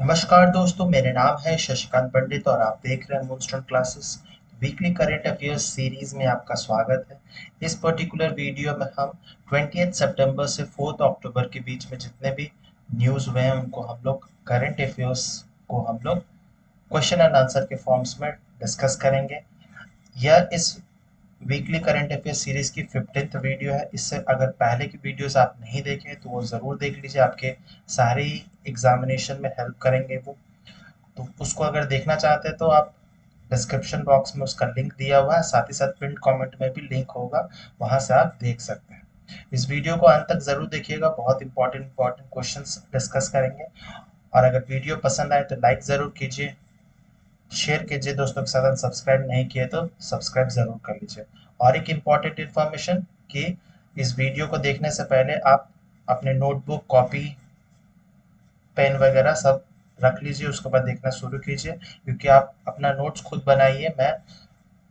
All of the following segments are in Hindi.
नमस्कार दोस्तों, मेरे नाम है शशिकांत पंडित और आप देख रहे हैं moonstone classes. Weekly current affairs series में आपका स्वागत है। इस पर्टिकुलर वीडियो में हम 20 सितंबर से 4 अक्टूबर के बीच में जितने भी न्यूज़ हुए हैं उनको हम लोग करंट अफेयर्स को हम लोग क्वेश्चन एंड आंसर के फॉर्म्स में डिस्कस करेंगे। यह इस वीकली करंट अफेयर सीरीज की 15th वीडियो है। इससे अगर पहले की वीडियोस आप नहीं देखे तो वो ज़रूर देख लीजिए, आपके सारे एग्जामिनेशन में हेल्प करेंगे वो। तो उसको अगर देखना चाहते हैं तो आप डिस्क्रिप्शन बॉक्स में उसका लिंक दिया हुआ है, साथ ही साथ पिन कमेंट में भी लिंक होगा, वहां से आप देख सकते हैं। इस वीडियो को अंत तक जरूर देखिएगा, बहुत इंपॉर्टेंट क्वेश्चंस डिस्कस करेंगे। और अगर वीडियो पसंद आए तो लाइक ज़रूर कीजिए, शेयर कीजिए दोस्तों के साथ। सब्सक्राइब नहीं किए तो सब्सक्राइब ज़रूर कर लीजिए। और एक इम्पॉर्टेंट इन्फॉर्मेशन कि इस वीडियो को देखने से पहले आप अपने नोटबुक, कॉपी, पेन वगैरह सब रख लीजिए, उसके बाद देखना शुरू कीजिए, क्योंकि आप अपना नोट्स खुद बनाइए। मैं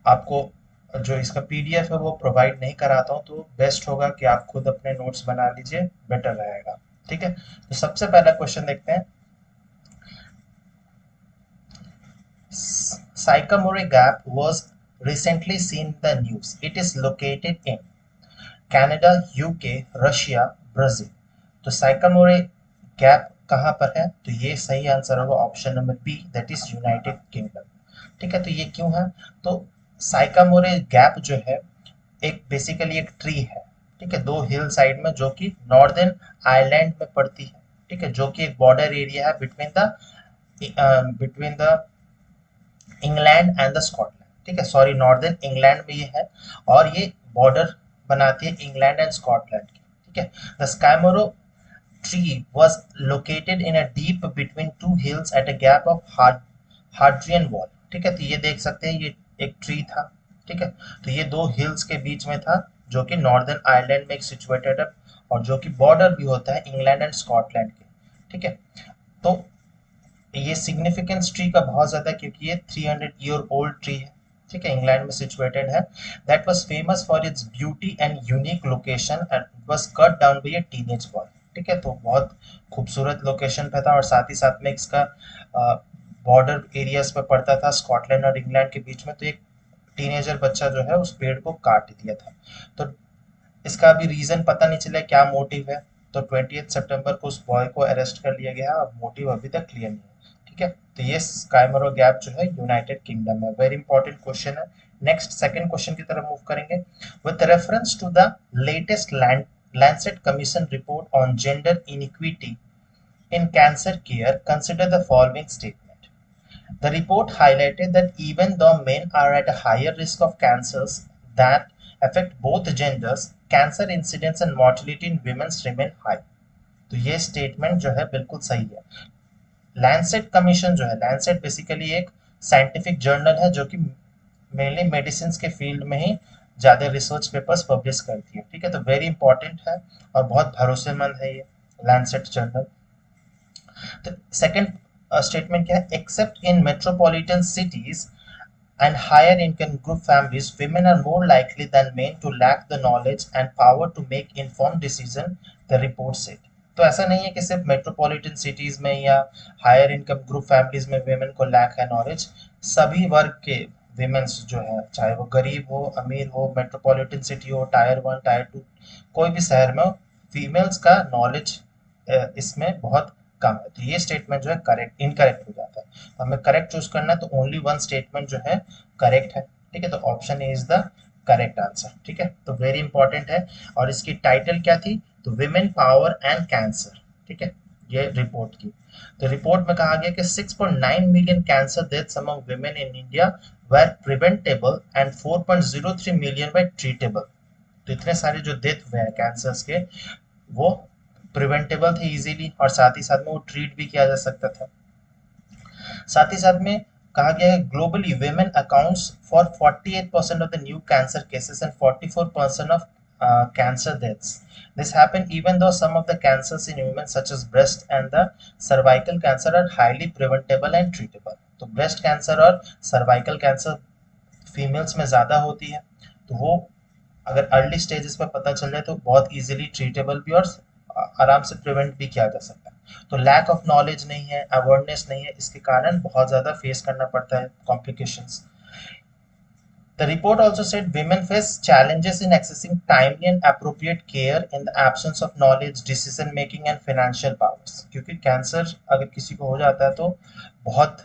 आपको जो इसका पीडीएफ है वो प्रोवाइड नहीं कराता हूँ, तो बेस्ट होगा कि आप खुद अपने नोट्स बना लीजिए, बेटर रहेगा। ठीक है, तो सबसे पहला क्वेश्चन देखते हैं। Sycamore Gap was recently seen in the news. It is located in Canada, UK, Russia, Brazil. तो साइकामोरे गैप कहाँ पर है? तो ये सही आंसर होगा option number B, that is United Kingdom. ठीक है, तो ये क्यों है? तो साइकामोरे गैप जो है एक बेसिकली एक ट्री है। ठीक है, दो हिल साइड में जो कि नॉर्दर्न आयरलैंड में पड़ती है। ठीक है, जो कि एक बॉर्डर एरिया है between the England and the Scotland. ठीक है, सॉरी, नॉर्दर्न इंग्लैंड में ये है और ये बॉर्डर बनाती है इंग्लैंड एंड स्कॉटलैंड की। ठीक है, the स्कैमोरो tree was located in a deep between two hills at a gap of Hadrian wall। ठीक है, तो ये देख सकते हैं, ये एक ट्री था। ठीक है, तो ये दो हिल्स के बीच में था, जो कि नॉर्दर्न आयरलैंड में एक सिचुएटेड है और जो कि बॉर्डर भी होता है इंग्लैंड एंड स्कॉटलैंड के। ठीक है, तो ये सिग्निफिकेंस ट्री का बहुत ज्यादा है, क्योंकि ये 300 ईयर ओल्ड ट्री है। ठीक है, इंग्लैंड में सिचुएटेड है। That was famous for its beauty and unique location and was cut down by a teenage boy. ठीक है, तो बहुत खूबसूरत लोकेशन पे था और साथ ही साथ में इसका बॉर्डर एरियाज पे पड़ता था स्कॉटलैंड और इंग्लैंड के बीच में। तो एक टीनेजर बच्चा जो है उस पेड़ को काट दिया था। तो इसका अभी रीजन पता नहीं चला क्या मोटिव है। तो 20 सितंबर को उस बॉय को अरेस्ट कर लिया गया, अब मोटिव अभी तक क्लियर नहीं है। ठीक है, तो ये स्काईमरो गैप जो है यूनाइटेड किंगडम में, वेरी इंपॉर्टेंट क्वेश्चन है। नेक्स्ट सेकंड क्वेश्चन की तरफ मूव करेंगे। With reference to the latest Lancet commission report on gender inequity in cancer care, consider the following statement. The report highlighted that even though men are at a higher risk of cancers that affect both genders, cancer incidence and mortality in women remain high। तो ये स्टेटमेंट जो है बिल्कुल सही है। लैंसेट कमीशन जो है, लैंसेट बेसिकली एक साइंटिफिक जर्नल है जो कि मेनली मेडिसिन के फील्ड में ही ज्यादा रिसर्च पेपर्स पब्लिश करती है। ठीक है, तो वेरी इंपॉर्टेंट है और बहुत भरोसेमंद है ये लैंसेट जर्नल। तो सेकंड स्टेटमेंट क्या है? Accept in metropolitan cities and higher income group families, women are more likely than men to lack the knowledge and power to make informed decision, the report said। तो ऐसा नहीं है कि सिर्फ मेट्रोपॉलिटन सिटीज में या हायर इनकम ग्रुप फैमिलीज में वेमेन को लैक है नॉलेज। सभी वर्ग के विमेन्स जो है, चाहे वो गरीब हो, अमीर हो, मेट्रोपॉलिटन सिटी हो, टायर 1, टायर 2, कोई भी शहर में हो, फीमेल्स का नॉलेज इसमें बहुत कम है। तो ये स्टेटमेंट जो है करेक्ट इनकरेक्ट हो जाता है। तो हमें करेक्ट चूज करना है, तो ओनली वन स्टेटमेंट जो है करेक्ट है। ठीक है, तो option A is the correct answer. ठीक है, तो वेरी इंपॉर्टेंट है। और इसकी टाइटल क्या थी? तो विमेन पावर एंड कैंसर। ठीक है, ये रिपोर्ट की। तो रिपोर्ट में कहा गया कि 6.9 million cancer deaths among women in India were preventable and 4.03 million were treatable. तो इतने सारे जो डेथ हुए हैं कैंसर्स के, वो प्रिवेंटेबल थे इजीली और साथ ही साथ में वो ट्रीट भी किया जा सकता था। साथ ही साथ में कहा गया है globally women accounts for 48% of the new cancer cases and 44% of cancer deaths। This happened even though some of the cancers in women such as breast and the cervical cancer are highly preventable and treatable। तो ब्रेस्ट कैंसर और सर्वाइकल कैंसर फीमेल्स में ज्यादा होती है, तो वो अगर अर्ली स्टेजेस पे पता चल जाए तो बहुत इजीली ट्रीटेबल भी और आराम से प्रिवेंट भी किया जा सकता है। तो लैक ऑफ नॉलेज नहीं है, अवेयरनेस नहीं है, इसके कारण बहुत ज़्यादा फेस करना पड़ता है complications. The report also said women face challenges in accessing timely and appropriate care in the absence of knowledge, decision making and financial powers। क्योंकि कैंसर अगर किसी को हो जाता है तो बहुत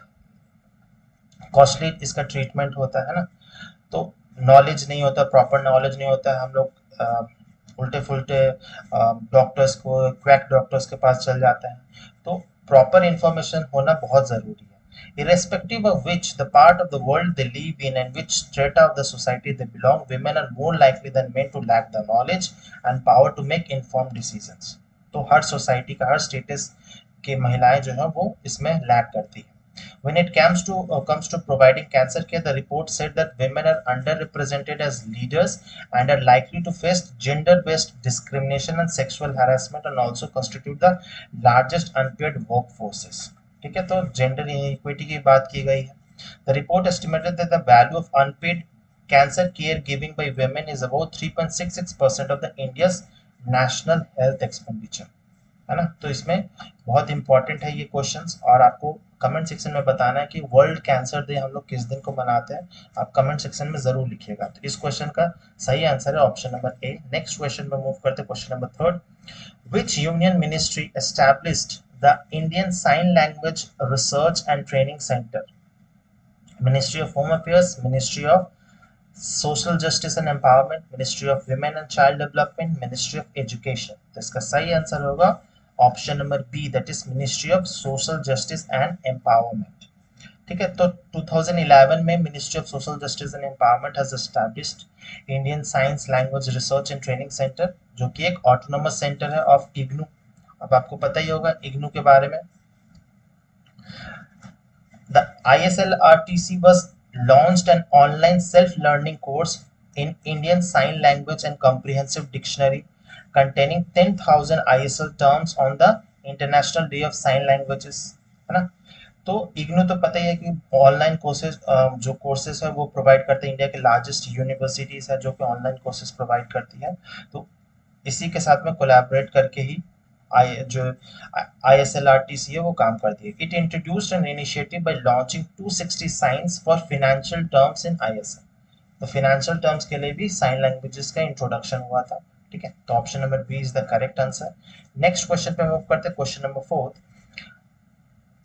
कॉस्टली इसका ट्रीटमेंट होता है ना, तो नॉलेज नहीं होता, प्रॉपर नॉलेज नहीं होता है, हम लोग उल्टे फुल्टे डॉक्टर्स को, क्वैक डॉक्टर्स के पास चल जाते हैं। तो प्रॉपर इंफॉर्मेशन होना बहुत ज़रूरी है। Irrespective of which the part of the world they live in and which strata of the society they belong, women are more likely than men to lack the knowledge and power to make informed decisions। तो हर सोसाइटी का, हर स्टेटस की महिलाएं जो है वो इसमें लैक करती है। When it comes to providing cancer care, the report said that women are underrepresented as leaders and are likely to face gender-based discrimination and sexual harassment and also constitute the largest unpaid workforces। ठीक है, तो जेंडर इक्विटी की बात की गई है। The report estimated that the value of unpaid cancer care giving by women is about 3.66% of the India's national health expenditure। है ना, तो इसमें बहुत इंपॉर्टेंट है ये क्वेश्चंस, और आपको कमेंट सेक्शन में बताना है कि वर्ल्ड कैंसर डे हम लोग किस दिन को मनाते हैं। आप कमेंट सेक्शन में जरूर लिखिएगा। तो इस क्वेश्चन का सही आंसर है option number A. Next question में मूव करते हैं, question number third. Which union ministry established the Indian sign language research and training centre? Ministry of home affairs, ministry of social justice and empowerment, ministry of women and child development, ministry of education. तो इसका सही आंसर होगा option number B, that is ministry of social justice and empowerment. ठीक है, तो 2011 में ministry of social justice and empowerment has established Indian science language research and training centre, जो कि एक ऑटोनोमस सेंटर है ऑफ इग्नू। अब आपको पता ही होगा इग्नू के बारे में। The ISLRTC was launched an online self-learning course in Indian Sign Language and Comprehensive Dictionary containing 10,000 ISL terms on the International Day of Sign Languages। है ना, तो इग्नू तो पता ही है कि ऑनलाइन कोर्सेज जो कोर्सेज है वो प्रोवाइड करते हैं। इंडिया के लार्जेस्ट यूनिवर्सिटीज है जो कि ऑनलाइन कोर्सेज प्रोवाइड करती है। तो इसी के साथ में कोलैबोरेट करके ही जो ISLRTC है वो काम करती है। It introduced an initiative by launching 260 science for financial terms in ISL। तो फाइनेंशियल टर्म्स के लिए भी साइन लैंग्वेजेस का इंट्रोडक्शन हुआ था। ठीक है, तो option number B is the correct answer. Next question पे मूव करते हैं, question number fourth.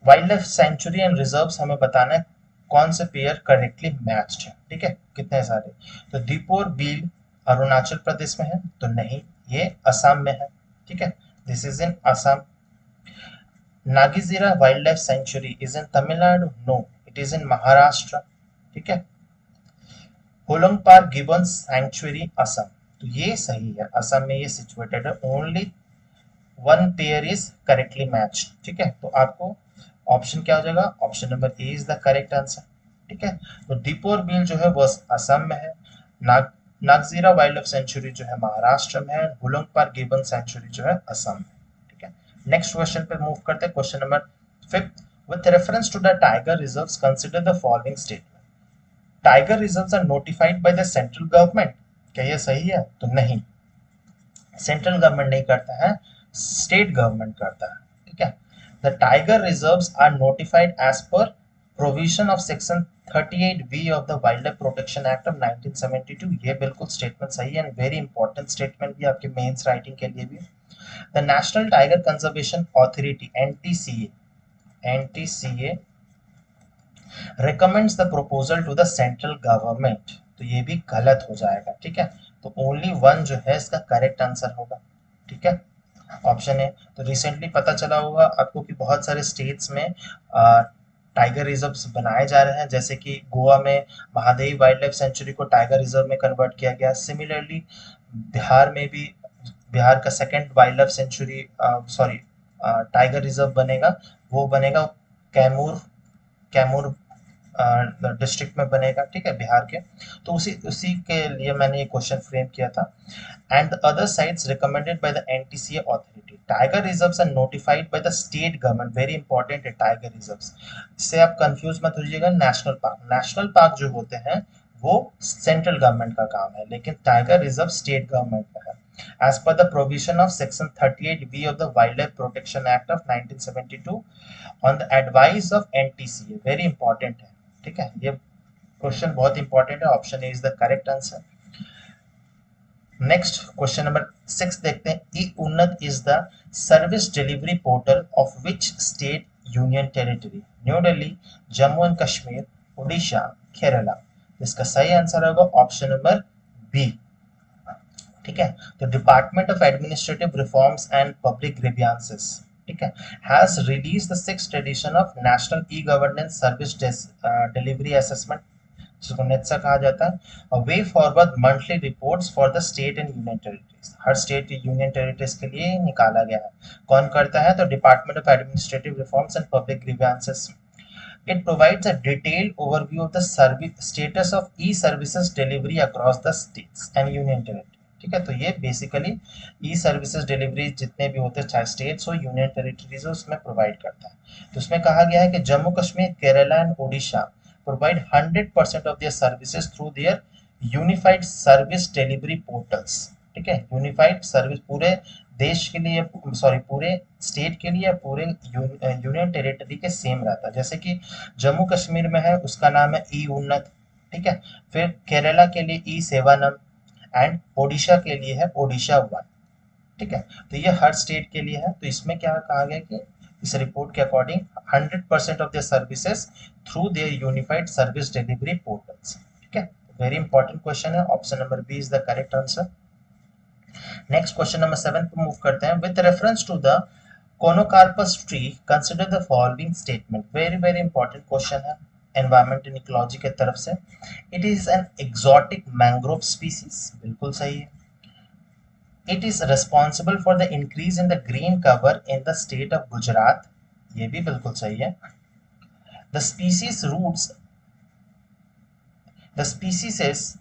Wild life sanctuary and reserves हमें बताना है कौन से पेयर करेक्टली मैच्ड है। ठीक है, कितने सारे? तो दीपोर बील अरुणाचल प्रदेश में है, तो नहीं, ये असम में है। ठीक है, this is in Assam. Nagzira wild life sanctuary is in Tamil Nadu, no, it is in Maharashtra. ठीक है, होलंगपार गिबन सैंक्चुरी असम, तो ये सही है, असम में ये सिचुएटेड है। Only one pair is correctly matched. ठीक है, तो आपको ऑप्शन क्या हो जाएगा? Option number A is the correct answer. ठीक है, तो दीपोर बिल जो है वो असम में है, नागजीरा वाइल्ड लाइफ सेंचुरी जो है महाराष्ट्र में है, हुलंगपार गिबन सेंचुरी जो है असम में। ठीक है, नेक्स्ट क्वेश्चन पे मूव करते हैं, question number fifth. With reference to the tiger reserves consider the following statement. Tiger reserves are notified by the central government. क्या ये सही है? तो नहीं, सेंट्रल गवर्नमेंट नहीं करता है, स्टेट गवर्नमेंट करता है। ठीक है, the tiger reserves are notified as per provision of section 38B of the wild life protection act of 1972। ये बिल्कुल स्टेटमेंट सही है, एंड वेरी इंपॉर्टेंट स्टेटमेंट भी आपके मेंस राइटिंग के लिए भी। The national tiger conservation authority NTCA recommends the proposal to the central government। तो ये भी गलत हो जाएगा। ठीक है, तो ओनली वन जो है इसका करेक्ट आंसर होगा। ठीक है, ऑप्शन है। तो रिसेंटली पता चला होगा आपको कि बहुत सारे स्टेट्स में टाइगर रिजर्व्स बनाए जा रहे हैं, जैसे कि गोवा में महादेव वाइल्ड लाइफ सेंचुरी को टाइगर रिजर्व में कन्वर्ट किया गया। सिमिलरली बिहार में भी, बिहार का second wild life sanctuary sorry tiger reserve बनेगा, वो बनेगा कैमूर कैमूर डिस्ट्रिक्ट में बनेगा। ठीक है, बिहार के। तो उसी के लिए मैंने ये क्वेश्चन फ्रेम किया था। And the other sites recommended by the NTCA authority. Tiger reserves are notified by the state government. Very important है टाइगर रिजर्व्स, इससे आप कंफ्यूज मत होइएगा। नेशनल पार्क जो होते हैं वो सेंट्रल गवर्नमेंट का काम है, लेकिन टाइगर रिजर्व स्टेट गवर्नमेंट का है। As per the provision of Section 38B of the Wildlife Protection Act of 1972 on the advice of NTCA, very important है, ठीक है, ये क्वेश्चन बहुत इंपॉर्टेंट है, option A is the correct answer. Next question number 6 देखते हैं। ई उन्नत is the service delivery portal of which state union territory? New Delhi, Jammu and Kashmir, Orissa, Kerala. इसका सही आंसर होगा ऑप्शन नंबर बी, ठीक है। तो department of administrative reforms and public grievances, ठीक है, has release the 6th edition of national e governance service delivery assessment, जिसको नेत्सा कहा जाता है, way forward monthly reports for the state and union territories. हर स्टेट यूनियन टेरिटरीज के लिए निकाला गया है। कौन करता है? तो department of administrative reforms and public grievances. It provides a detailed overview of the service status of e-services delivery across the states and union territory, ठीक है। तो ये बेसिकली ई सर्विसेज डिलीवरी जितने भी होते हैं, चाहे स्टेट्स हो यूनियन टेरिटरीज हो, उसमें प्रोवाइड करता है। तो उसमें कहा गया है कि Jammu Kashmir, Kerala and Odisha provide 100% of their services through their unified service delivery portals, ठीक है। यूनिफाइड सर्विस पूरे देश के लिए, सॉरी पूरे स्टेट के लिए, पूरे यूनियन टेरिटरी के सेम रहता है। जैसे कि जम्मू कश्मीर में है, उसका नाम है ई उन्नत, ठीक है। फिर केरला के लिए ई सेवानम एंड ओडिशा के लिए है ओडिशा वन, ठीक है। तो ये हर स्टेट के लिए है। तो इसमें क्या कहा गया कि इस रिपोर्ट के according 100% of the services through their unified service delivery portals, ठीक है। वेरी इंपॉर्टेंट क्वेश्चन है, option number B is the correct answer. Next question number 7 पे मूव करते हैं। With reference to the conocarpus tree consider the following statement, very very important question है एनवायरमेंट एंड इकोलॉजी की तरफ से। It is an exotic mangrove species, बिल्कुल सही है। It is responsible for the increase in the green cover in the state of Gujarat, ये भी बिल्कुल सही है। The species roots, the species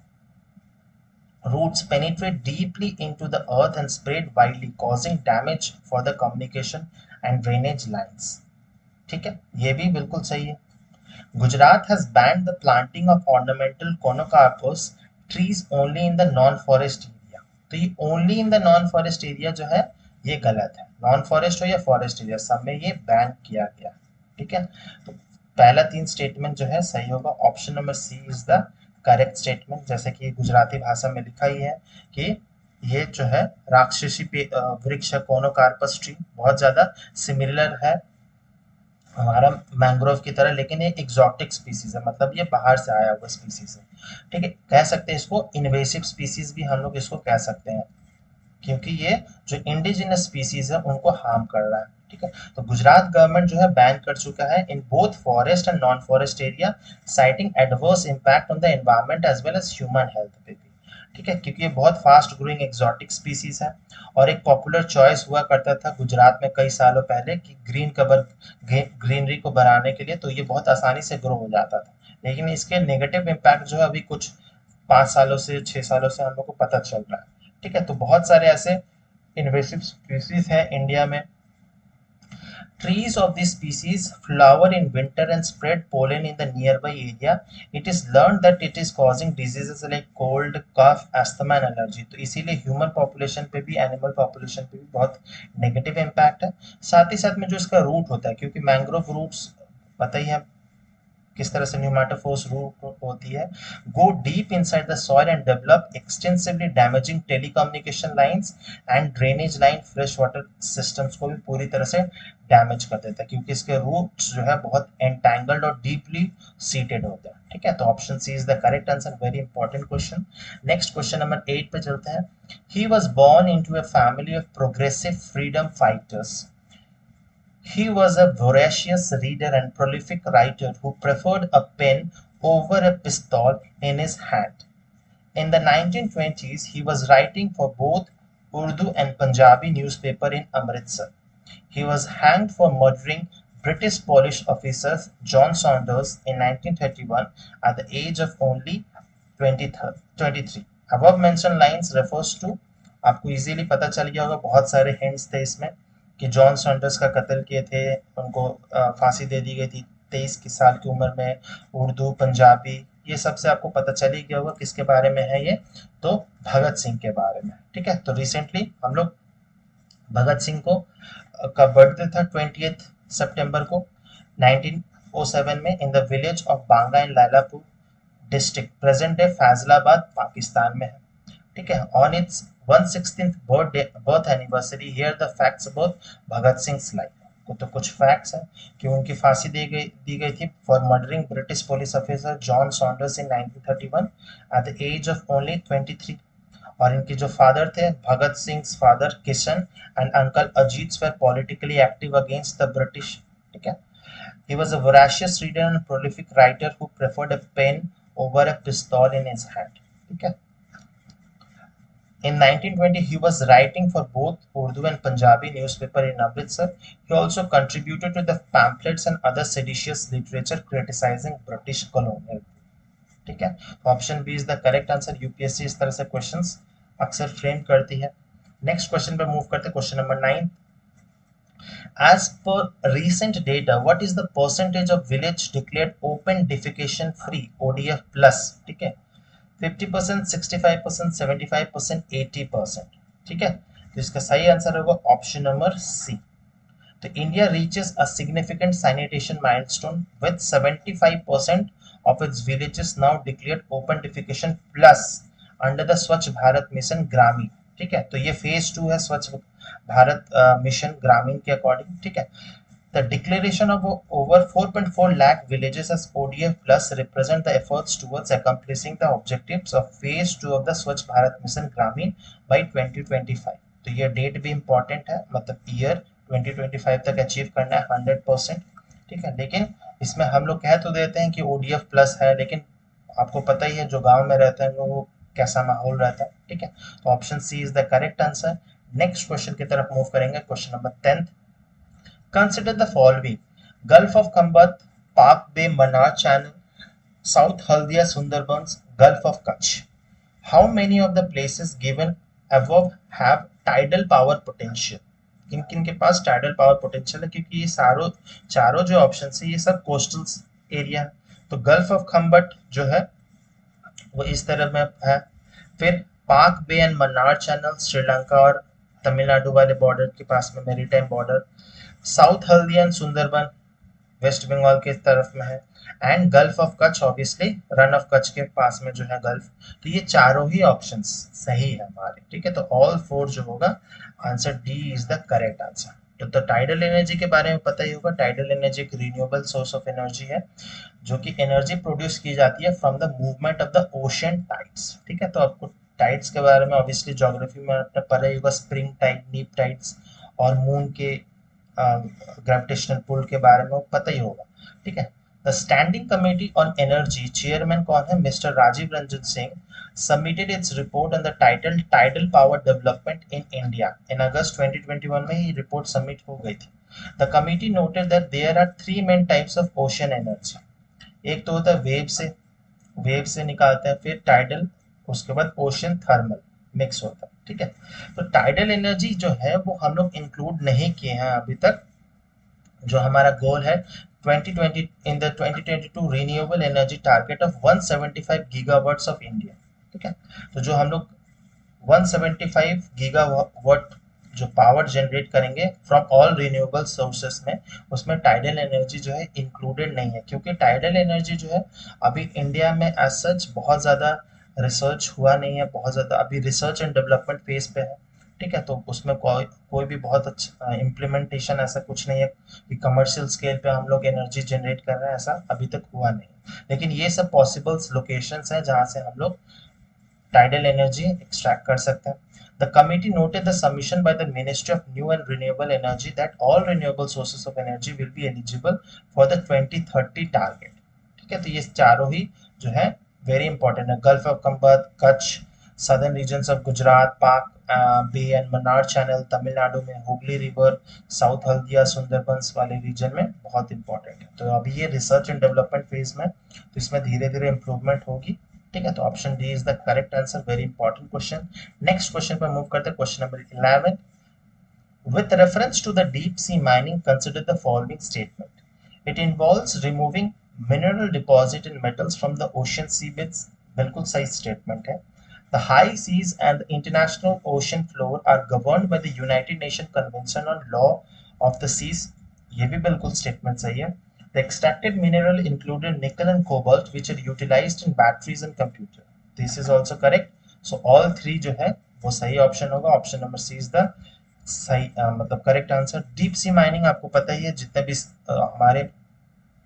roots penetrate deeply into the earth and spread widely, causing damage for the communication and drainage lines, ठीक है, ये भी बिल्कुल सही है। Gujarat has banned the planting of ornamental conocopus trees only in the non-forest area, तो ये only in the non-forest area जो है ये गलत है। नॉन फॉरेस्ट हो या फॉरेस्ट एरिया, सब में ये बैन किया गया, ठीक है। तो पहला 3 स्टेटमेंट जो है सही होगा, option number C is the correct statement. जैसे कि गुजराती भाषा में लिखा ही है कि ये जो है राक्षसी वृक्ष है कोनोकार्पस ट्री, बहुत ज्यादा सिमिलर है हमारा मैंग्रोव की तरह, लेकिन ये एक्सोटिक स्पीसीज है, मतलब ये बाहर से आया हुआ स्पीसीज है, ठीक है। कह सकते हैं इसको इन्वेसिव स्पीसीज भी हम लोग इसको कह सकते हैं, क्योंकि ये जो इंडिजिनस स्पीसीज है उनको हार्म कर रहा है, ठीक है। तो गुजरात गवर्नमेंट जो है बैन कर चुका है in both forest and non forest area, citing adverse impact on the environment as well as human health पे भी, ठीक है, क्योंकि ये बहुत फास्ट ग्रोइंग एक्सोटिक स्पीसीज है और एक पॉपुलर चॉइस हुआ करता था गुजरात में कई सालों पहले कि ग्रीन कवर ग्रीनरी को बढ़ाने के लिए, तो ये बहुत आसानी से ग्रो हो जाता था। लेकिन इसके नेगेटिव इम्पैक्ट जो है अभी कुछ 5 सालों से 6 सालों से हम लोग को पता चल रहा है, ठीक है। तो बहुत सारे ऐसे इन्वेसिव स्पीसीज हैं इंडिया में। Trees of this species flower in winter and spread pollen in the nearby area. It is learned that it is causing diseases like cold, cough, asthma and allergy. तो इसीलिए ह्यूमन पॉपुलेशन पे भी एनिमल पॉपुलेशन पे भी बहुत नेगेटिव इम्पैक्ट है। साथ ही साथ में जो इसका रूट होता है, क्योंकि मैंग्रोव रूट्स पता ही है किस तरह से न्यूमेटोफोर्स रूट होती है, go deep inside the soil and develop extensively damaging telecommunication lines and drainage line, fresh water systems को भी पूरी तरह से डैमेज कर देता है, क्योंकि इसके रूट्स जो है बहुत एंटैंगल्ड और डीपली सीटेड होते हैं, ठीक है। तो option C is the correct answer, very important question. Next question number 8 पे चलते हैं। He was born into a family of progressive freedom fighters. He was a voracious reader and prolific writer who preferred a pen over a pistol in his hand. In the 1920s, he was writing for both Urdu and Punjabi newspaper in Amritsar. He was hanged for murdering British police officer John Saunders in 1931 at the age of only 23. Above mentioned lines refers to, आपको इजीली पता चल गया होगा, बहुत सारे हिंट्स थे इसमें कि जॉन सॉन्डर्स का कत्ल किए थे, उनको फांसी दे दी गई थी 23 साल की उम्र में, उर्दू पंजाबी, ये सबसे आपको पता चल ही गया होगा किसके बारे में है ये, तो भगत सिंह के बारे में। ठीक है, तो रिसेंटली हम लोग भगत सिंह को का बर्थडे था 20 सितंबर को 1907 में in the village of Banga in Lyallpur district, present day Faisalabad, Pakistan में है। ठीक है, on its 116th birth anniversary here the facts about Bhagat Singh life. तो कुछ फैक्ट्स हैं कि उनकी फांसी दी गई थी for murdering British police officer John Saunders in 1931 at the age of only 23। और इनके जो फादर थे, Bhagat Singh father Kishan and uncle Ajit were politically active against the British. ठीक है, he was a voracious reader and prolific writer who preferred a pen over a pistol in his hand. ठीक है, in 1920 he was writing for both Urdu and Punjabi newspaper in Amritsar. He also contributed to the pamphlets and other seditious literature criticizing British colonial। ठीक है, option B is the correct answer. UPSC इस तरह से क्वेश्चंस अक्सर फ्रेम करती है। नेक्स्ट क्वेश्चन पे मूव करते हैं, question number 9। As per recent data, what is the percentage of village declared open defecation free ODF plus? ठीक है, 50%, 65%, 75%, 80%। ठीक है, तो इसका सही आंसर होगा ऑप्शन नंबर सी। तो India reaches a significant sanitation milestone with 75% of its villages now declared open defecation plus under the स्वच्छ भारत मिशन ग्रामीण। ठीक है, तो ये फेज 2 है स्वच्छ भारत मिशन ग्रामीण के अकॉर्डिंग। ठीक है, the declaration of over 4.4 lakh villages as ODF plus represent the efforts towards accomplishing the objectives of phase 2 of the स्वच्छ भारत मिशन ग्रामीण by 2025। तो ये डेट भी इंपॉर्टेंट है, मतलब ईयर 2025 तक अचीव करना है 100%। ठीक है, लेकिन इसमें हम लोग कह तो देते हैं कि ODF प्लस है, लेकिन आपको पता ही है जो गांव में रहते हैं वो कैसा माहौल रहता है। ठीक है, तो option C is the correct answer. Next question की तरफ मूव करेंगे, question number 10। Consider the following: gulf of Khambhat, Palk bay, Mannar channel, south Haldia Sundarbans, gulf of Kutch. How many of the places given above have tidal power potential? किन किन के पास टाइडल पावर पोटेंशियल है, क्योंकि ये चारों जो ऑप्शन है ये सब कोस्टल एरिया है। तो गल्फ ऑफ खंबट जो है वो इस तरह में है, फिर Palk bay and Mannar channel Sri Lanka और तमिलनाडु वाले बॉर्डर के पास में, maritime border. South Haldia and Sundarban West Bengal के तरफ में है, and Gulf of Kutch obviously Rann of Kutch के पास में जो है गल्फ। तो ये चारों ही ऑप्शंस सही है हमारे। ठीक है, तो ऑल 4 जो होगा answer D is the correct answer. तो टाइडल एनर्जी के बारे में पता ही होगा। टाइडल एनर्जी एक रिन्यूएबल सोर्स ऑफ एनर्जी है जो कि एनर्जी प्रोड्यूस की जाती है from the movement of the ocean tides. ठीक है, तो आपको टाइड्स के बारे में ऑब्वियसली ज्योग्राफी में आपने पढ़ा ही होगा, स्प्रिंग टाइड, नीप टाइड्स और मून के ग्रेविटेशनल पुल के बारे में पता ही होगा। ठीक है, the standing committee on energy chairman कौन है? Mister Rajiv Ranjan Singh submitted its report on the title tidal power development in India in August 2021 में ही रिपोर्ट सबमिट हो गई थी। The committee noted that there are 3 main types of ocean energy। एक तो होता है वेव से निकालते हैं, फिर टाइडल, उसके बाद ओशन थर्मल मिक्स होता है। ठीक है, तो टाइडल एनर्जी जो है वो हम लोग इंक्लूड नहीं किए हैं अभी तक। जो हमारा गोल है 2020 in the 2022 renewable energy target of 175 gigawatts of India. ठीक है, तो जो हम लोग 175 गीगावाट जो पावर जनरेट करेंगे फ्रॉम ऑल रिन्यूएबल सोर्सेस में, उसमें टाइडल एनर्जी जो है इंक्लूडेड नहीं है, क्योंकि टाइडल एनर्जी जो है अभी इंडिया में एज सच बहुत ज़्यादा रिसर्च हुआ नहीं है, बहुत ज़्यादा अभी रिसर्च एंड डेवलपमेंट फेज पे है। ठीक है, तो उसमें कोई भी बहुत अच्छा इम्प्लीमेंटेशन ऐसा कुछ नहीं है कि कमर्शियल स्केल पे हम लोग एनर्जी जनरेट कर रहे हैं, ऐसा अभी तक हुआ नहीं। लेकिन ये सब पॉसिबल्स लोकेशंस हैं जहाँ से हम लोग tidal energy extract कर सकते हैं। The committee noted the submission by the Ministry of New and Renewable Energy that all renewable sources of energy will be eligible for the 2030 target। ठीक है, तो ये चारों ही जो है वेरी इंपॉर्टेंट है। Gulf of Khambhat, Kutch, southern regions of Gujarat, Palk bay and Mannar channel, Tamil Nadu में हुगली रिवर, साउथ हल्दिया सुंदरबंस वाले रीजन में बहुत इंपॉर्टेंट है। तो अभी ये रिसर्च एंड डेवलपमेंट फेज में, तो इसमें धीरे धीरे इंप्रूवमेंट होगी। ठीक है, तो option D is the correct answer. Very important question. Next question पर मूव करते हैं, question number 11। With reference to the deep sea mining, consider the following statement. It involves removing mineral deposit in metals from the ocean sea beds, बिल्कुल सही स्टेटमेंट है। The high seas and the international ocean floor are governed by the United Nation convention on law of the seas, ये भी बिल्कुल स्टेटमेंट सही है। The extracted mineral included nickel and cobalt which are utilized in batteries and computer, this is also correct. So all three जो है वो सही ऑप्शन होगा, option number C is the सही मतलब correct answer. Deep sea mining आपको पता ही है, जितने भी हमारे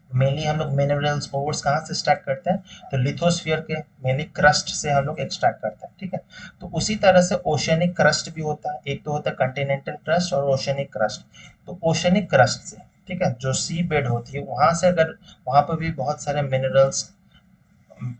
मेनली हम लोग मिनरल्स ओर्स कहाँ से एक्सट्रैक्ट करते हैं, तो लिथोस्फीयर के मेनली क्रस्ट से हम लोग एक्सट्रैक्ट करते हैं, ठीक है। तो उसी तरह से ओशनिक क्रस्ट भी होता है, एक तो होता है कंटिनेंटल क्रस्ट और ओशनिक क्रस्ट। तो ओशनिक क्रस्ट से, ठीक है, जो सी बेड होती है वहां से अगर वहां पर भी बहुत सारे मिनरल्स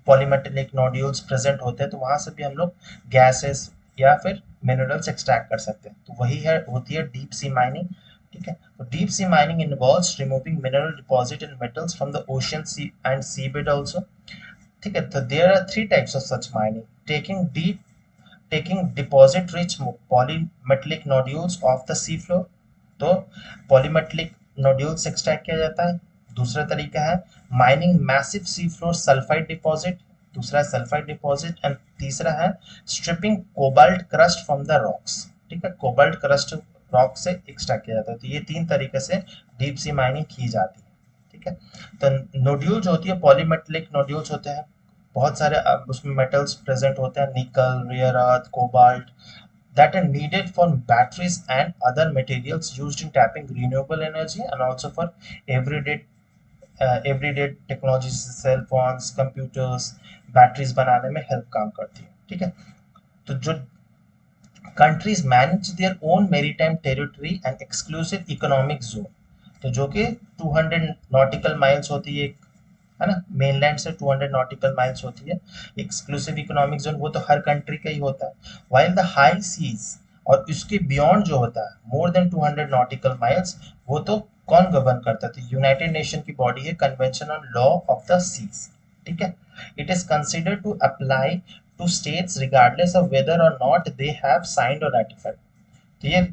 पॉलीमेटेलिक नोड्यूल्स प्रेजेंट होते हैं, तो वहां से भी हम लोग गैसेस या फिर मिनरल्स एक्सट्रैक्ट कर सकते हैं, तो वही है होती है डीप सी माइनिंग, ठीक है। तो deep sea mining involves removing mineral deposit in metals from the ocean sea and sea bed also, ठीक है। तो there are three types of such mining, taking deposit rich polymetallic nodules of the sea floor, तो पॉलीमेटेलिक नोड्यूल्स एक्सट्रैक्ट किया जाता है। दूसरा तरीका है mining massive sea floor sulphide deposit, दूसरा है सल्फाइड डिपॉजिट, एंड तीसरा है stripping cobalt crust from the rocks, ठीक है, कोबाल्ट क्रस्ट रॉक से एक्सट्रैक्ट किया जाता है। तो ये तीन तरीके से डीप सी माइनिंग की जाती है, ठीक है। तो नोड्यूल्स होती है पॉलीमेटेलिक नोड्यूल्स होते हैं, बहुत सारे उसमें मेटल्स प्रेजेंट होते हैं, nickel, rare earth, cobalt, that are needed for batteries and other materials used in tapping renewable energy and also for everyday everyday technologies, cell phones, computers, batteries बनाने में हेल्प काम करती है, ठीक है। तो जो countries manage their own maritime territory and exclusive economic zone, तो जो कि 200 नॉटिकल माइल्स होती है ना, मेनलैंड से 200 नॉटिकल माइल्स होती है। एक्सक्लूसिव इकोनॉमिक जोन वो तो हर कंट्री का ही होता है, वाइल द हाई सीज और उसके बियॉन्ड जो होता है मोर देन 200 नॉटिकल माइल्स, वो तो कौन गवर्न करता है, तो यूनाइटेड नेशन की बॉडी है convention on law of the seas, ठीक है। It is considered to apply to states regardless of whether or not they have signed or ratified, तो ये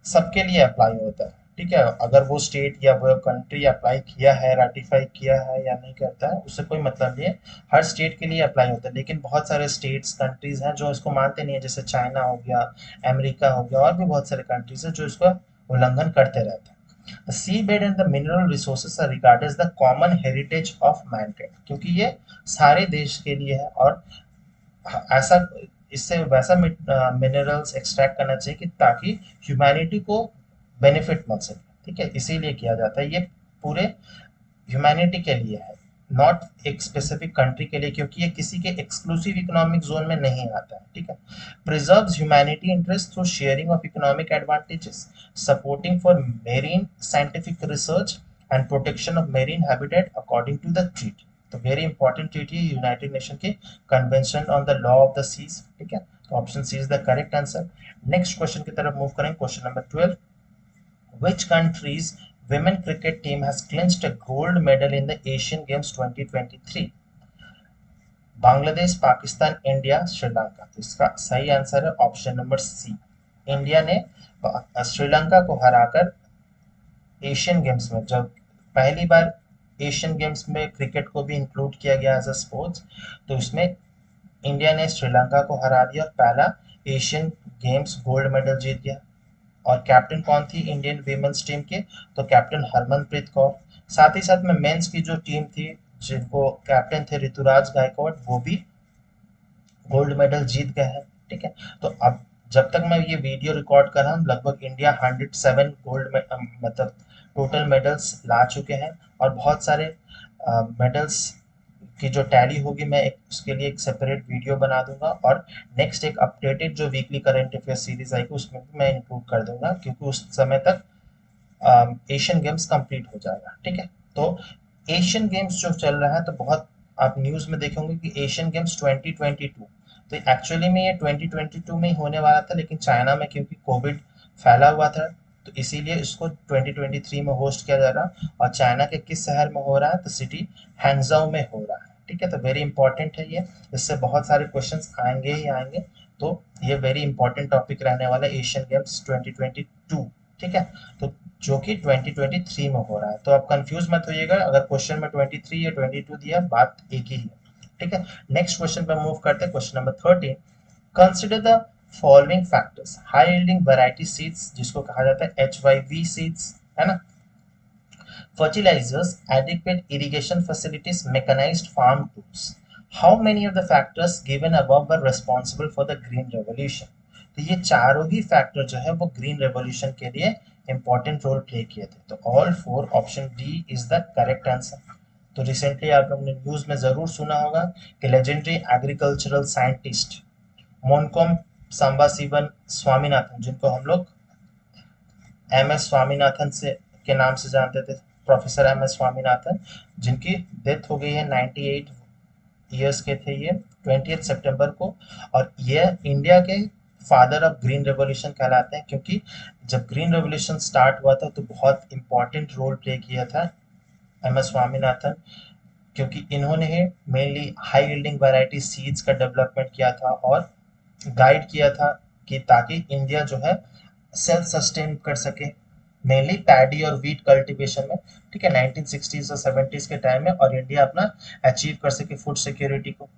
सबके लिए अप्लाई होता है, ठीक है। अगर वो स्टेट या वो कंट्री अप्लाई किया है, रेटिफाई किया है या नहीं करता है, उससे कोई मतलब नहीं है, हर स्टेट के लिए अप्लाई होता है। लेकिन बहुत सारे स्टेट्स कंट्रीज हैं जो इसको मानते नहीं है, जैसे चाइना हो गया, अमेरिका हो गया, और भी बहुत सारे कंट्रीज हैं जो इसका उल्लंघन करते रहते हैं। The seabed and the mineral resources are regarded as the common heritage of mankind, क्योंकि ये सारे देश के लिए है, और ऐसा इससे वैसा मिनरल्स एक्सट्रैक्ट करना चाहिए कि ताकि ह्यूमैनिटी को बेनिफिट मिल सके, ठीक है, इसीलिए किया जाता है। ये पूरे ह्यूमैनिटी के लिए है, नॉट एक स्पेसिफिक कंट्री के लिए, क्योंकि ये किसी के एक्सक्लूसिव इकोनॉमिक जोन में नहीं आता है, ठीक है। Preserves humanity interest through sharing of economic advantages, supporting for marine scientific research and protection of marine habitat according to the treaty, तो वेरी इंपॉर्टेंट ट्रीटी है यूनाइटेड नेशन की, convention on the law of the seas, ठीक है। तो option C is the correct answer. Next question की तरफ मूव करें, question number 12, which country's women cricket team has clinched a gold medal in the Asian Games 2023? Bangladesh, Pakistan, India, Sri Lanka, तो इसका सही आंसर है ऑप्शन नंबर सी। इंडिया ने श्रीलंका को हराकर एशियन गेम्स में, जब पहली बार एशियन गेम्स में क्रिकेट को भी इंक्लूड किया गया एज अ स्पोर्ट्स, तो इसमें इंडिया ने श्रीलंका को हरा दिया और पहला एशियन गेम्स गोल्ड मेडल जीत गया। और कैप्टन कौन थी इंडियन वीमेंस टीम के, तो कैप्टन हरमनप्रीत कौर। साथ ही साथ में मेंस की जो टीम थी जिनको कैप्टन थे ऋतुराज गायकवाड़, वो भी गोल्ड मेडल जीत गए हैं, ठीक है। तो अब जब तक मैं ये वीडियो रिकॉर्ड कर रहा हूँ, लगभग इंडिया 107 गोल्ड मतलब टोटल मेडल्स ला चुके हैं, और बहुत सारे मेडल्स की जो टैली होगी मैं उसके लिए एक सेपरेट वीडियो बना दूंगा, और नेक्स्ट एक अपडेटेड जो वीकली करंट अफेयर सीरीज आएगी उसमें भी मैं इंक्लूड कर दूंगा, क्योंकि उस समय तक एशियन गेम्स कंप्लीट हो जाएगा, ठीक है। तो एशियन गेम्स जो चल रहा है, तो बहुत आप न्यूज़ में देखेंगे कि एशियन गेम्स 2022, तो एक्चुअली में ये 2022 में ही होने वाला था, लेकिन चाइना में क्योंकि कोविड फैला हुआ था, तो इसीलिए इसको 2023 में होस्ट किया जा रहा। और चाइना के किस शहर में हो रहा है, तो सिटी हैंगजाओ में हो रहा है, ठीक है। तो वेरी इंपॉर्टेंट है ये, इससे बहुत सारे क्वेश्चंस आएंगे ही आएंगे, तो ये वेरी इंपॉर्टेंट टॉपिक रहने वाला है एशियन गेम्स 2022, ठीक है। तो जो कि 2023 में हो रहा है। तो आप कंफ्यूज मत होइएगा, अगर क्वेश्चन में 23 या 22 दिया, बात एक ही है। ठीक है, नेक्स्ट क्वेश्चन पे मूव करते हैं। Question number 13, consider the following factors. High yielding variety seeds, जिसको कहा जाता है HYV सीड्स, है ना, fertilizers, adequate irrigation facilities, mechanized farm tools. How many of the factors given above were responsible for the green revolution? तो ये चारों ही फैक्टर जो है वो ग्रीन रेवोल्यूशन के लिए इंपॉर्टेंट रोल प्ले किए थे। तो all four, option D is the correct answer. तो रिसेंटली आप लोगों ने न्यूज में जरूर सुना होगा कि लेजेंडरी एग्रीकल्चरल साइंटिस्ट मोनकॉम सांबाशिवन स्वामीनाथन, जिनको हम लोग MS स्वामीनाथन से के नाम से जानते थे, प्रोफेसर MS स्वामीनाथन, जिनकी डेथ हो गई है, 98 ईयर्स के थे ये, 20 सितंबर को। और ये इंडिया के फादर ऑफ ग्रीन रेवोल्यूशन कहलाते हैं, क्योंकि जब ग्रीन रेवोल्यूशन स्टार्ट हुआ था तो बहुत इंपॉर्टेंट रोल प्ले किया था MS स्वामीनाथन, क्योंकि इन्होंने ही mainly high yielding variety seeds का डेवलपमेंट किया था और गाइड किया था कि ताकि इंडिया जो है सेल्फ सस्टेन कर सके, मेनली पैडी और वीट कल्टीवेशन में। ठीक है, 1960s और 70s के टाइम में, और इंडिया अपना अचीव कर सके फूड सिक्योरिटी को।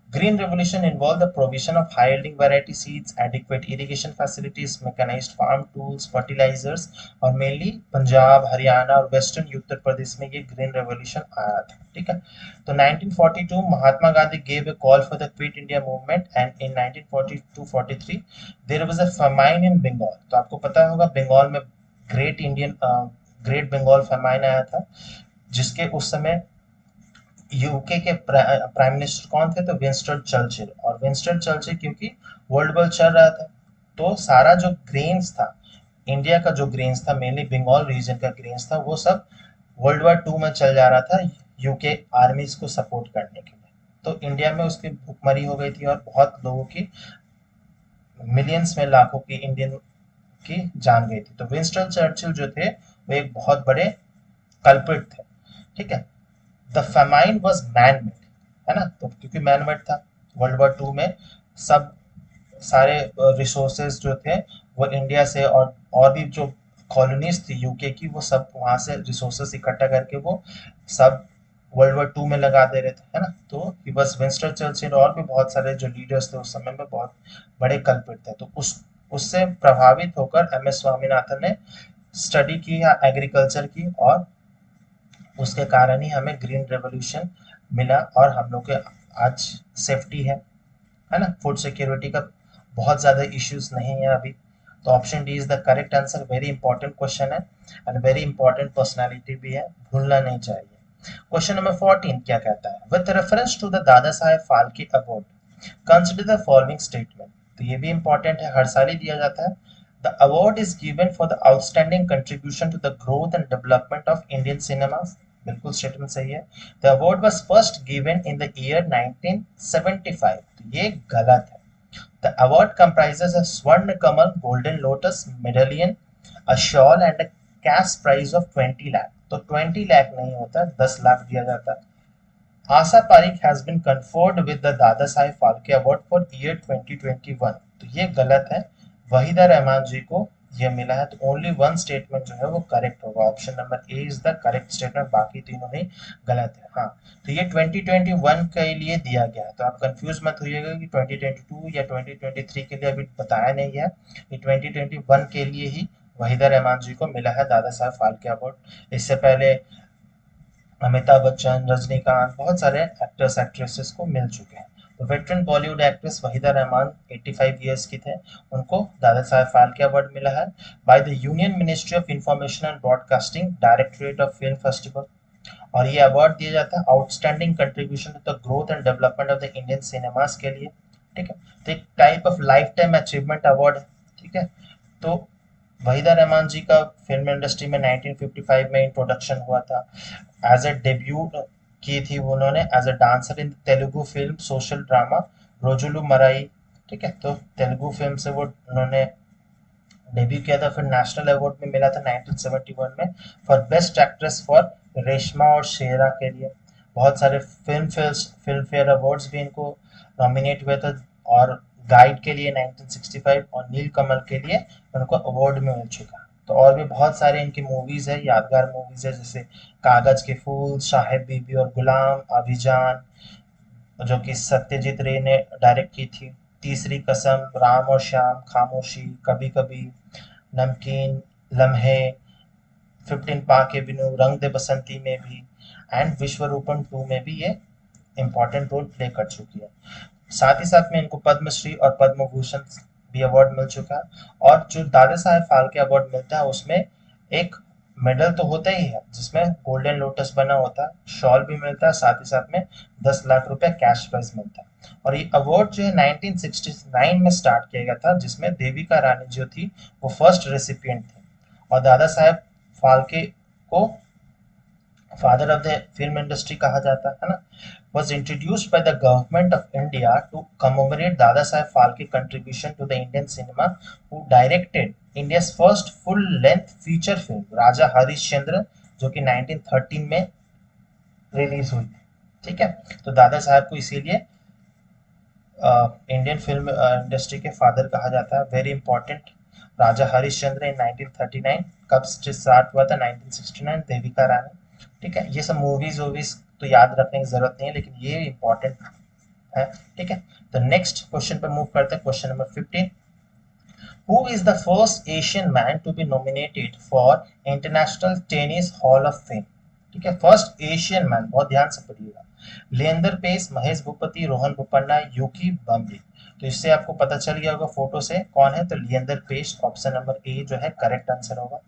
Green revolution involved the provision of high-yielding variety seeds, adequate irrigation facilities, mechanized farm tools, fertilizers, और मेनली पंजाब, हरियाणा और वेस्टर्न उत्तर प्रदेश में ये ग्रीन रेवोल्यूशन आया था। ठीक है, तो 1942 Mahatma Gandhi gave a call for the Quit India movement, and in 1942-43 there was a famine in Bengal। तो आपको पता होगा बंगाल में ग्रेट बंगाल famine आया था, जिसके उस समय यूके के प्राइम मिनिस्टर कौन थे, तो विंस्टन चर्चिल। और विंस्टन चर्चिल क्योंकि वर्ल्ड वॉर चल रहा था, तो सारा जो ग्रेन्स था, इंडिया का जो ग्रेन्स था, मेनली बंगाल रीजन का ग्रेन्स था, वो सब वर्ल्ड वॉर 2 में चल जा रहा था यूके आर्मीज को सपोर्ट करने के लिए। तो इंडिया में उसकी भुखमरी हो गई थी और बहुत लोगों की, मिलियंस में लाखों की इंडियन की जान गई थी। तो विंस्टन चर्चिल जो थे वो एक बहुत बड़े कल्प्रिट थे। ठीक है, the famine was man made, है ना, तो क्योंकि मैन मेड था, वर्ल्ड वॉर 2 में सब सारे रिसोर्सेज जो थे वो इंडिया से और भी जो कॉलोनीज थी यूके की, वो सब वहां से रिसोर्सेज इकट्ठा करके वो सब वर्ल्ड वॉर 2 में लगा दे रहे थे, है ना। तो ही वॉज विंस्टन चर्चिल और भी बहुत सारे जो लीडर्स थे उस समय में बहुत बड़े कल्पित थे। तो उससे प्रभावित होकर MS स्वामीनाथन ने स्टडी की एग्रीकल्चर की, और उसके कारण ही हमें ग्रीन रेवोल्यूशन मिला और हम लोग के आज सेफ्टी है ना, फूड सिक्योरिटी का बहुत ज्यादा इश्यूज नहीं है अभी। तो option D is the correct answer. Very important question है एंड वेरी इंपॉर्टेंट पर्सनालिटी भी है, भूलना नहीं चाहिए। क्वेश्चन नंबर 14 क्या कहता है, with reference to the Dada Saheb Phalke award consider the following statement. तो ये भी इंपॉर्टेंट है, हर साल ही दिया जाता है। The award is given for the outstanding contribution to the growth and development of Indian cinema. बिल्कुल स्टेटमेंट सही है। The award was first given in the year 1975। तो ये गलत है। The award comprises a Swarna Kamal, golden lotus medallion, a shawl and a cash prize of 20 lakh. तो 20 लाख नहीं होता, 10 लाख दिया जाता है। Asha Parekh has been conferred with the Dada Saheb Phalke award for year 2021। तो ये गलत है, वहीदा रहमान जी को ये मिला है। तो ओनली वन स्टेटमेंट जो है वो करेक्ट होगा, option number A is the correct statement, बाकी तीनों ही गलत है। हाँ, तो ये 2021 के लिए दिया गया है, तो आप कंफ्यूज मत होइएगा कि 2022 या 2023 के लिए अभी बताया नहीं है। ये 2021 के लिए ही वहीदा रहमान जी को मिला है दादा साहब फाल्के अवार्ड। इससे पहले अमिताभ बच्चन, रजनीकांत, बहुत सारे एक्टर्स एक्ट्रेसेस को मिल चुके हैं। तो veteran Bollywood actress Waheeda Rehman 85 years की थे, उनको दादा साहब फाल्के अवार्ड मिला है by the union ministry of information and broadcasting, directorate of film festival. और ये अवार्ड दिया जाता है outstanding contribution to the growth and development of the Indian cinemas के लिए। ठीक है, तो एक type of lifetime achievement award है। ठीक है, तो वहीदा रहमान जी का फिल्म इंडस्ट्री में 1955 में इंट्रोडक्शन हुआ था। एज अ डेब्यूट की थी उन्होंने as a dancer in Telugu film social drama Rojulu Marai. ठीक है, तो तेलुगु फिल्म से वो उन्होंने डेब्यू किया था, फिर नेशनल अवार्ड में मिला था 1971 में for best actress for Reshma और शेरा के लिए। बहुत सारे फिल्म फेयर अवार्ड्स भी इनको नॉमिनेट हुए थे, और गाइड के लिए 1965 और नील कमल के लिए उनको अवार्ड में मिल चुका। तो और भी बहुत सारे इनकी मूवीज है, यादगार मूवीज है, जैसे कागज के फूल, साहिब बीबी और गुलाम, अभिजान जो कि सत्यजीत रे ने डायरेक्ट की थी, तीसरी कसम, राम और श्याम, खामोशी, कभी कभी, नमकीन, लम्हे, 15 पाक एवेन्यू, रंग दे बसंती में भी, एंड विश्वरूपम 2 में भी ये इम्पोर्टेंट रोल प्ले कर चुकी है। साथ ही साथ में इनको पद्मश्री और पद्म भूषण भी अवार्ड मिल चुका है। और जो दादा साहेब फाल्के अवार्ड मिलता है उसमें एक मेडल तो होता ही है जिसमें गोल्डन लोटस बना होता है, शॉल भी मिलता है, साथ ही साथ में 10 लाख रुपए कैश प्राइज मिलता है। और ये अवार्ड जो है 1969 में स्टार्ट किया गया था, जिसमें देविका रानी जो थी वो फर्स्ट रेसिपिएंट थी। और दादा साहेब फाल्के को father of the film industry कहा जाता है ना, was introduced by the government of India to commemorate Dada Saheb Phalke contribution to the Indian cinema, who directed India's first full-length feature film राजा हरिश्चंद्र, जो कि 1913 में रिलीज हुई थी। ठीक है, तो दादा साहब को इसीलिए इंडियन फिल्म इंडस्ट्री के फादर कहा जाता है। वेरी इंपॉर्टेंट, राजा हरिश्चंद्र इन 1939, कब स्टार्ट हुआ था? 1969, देविका रानी। ठीक है, ये सब मूवीज वूवीज तो याद रखने की जरूरत नहीं है, लेकिन ये इंपॉर्टेंट है। ठीक है, तो नेक्स्ट क्वेश्चन पर मूव करते हैं, question number 15। Who is the first Asian man to be nominated for international tennis hall of fame? ठीक है, फर्स्ट एशियन मैन, बहुत ध्यान से पढ़िएगा। लिएंडर पेस, महेश भूपति, रोहन बोपन्ना, यूकी बाम्बी। तो इससे आपको पता चल गया होगा फोटो से कौन है, तो Leander Paes, option number A जो है करेक्ट आंसर होगा।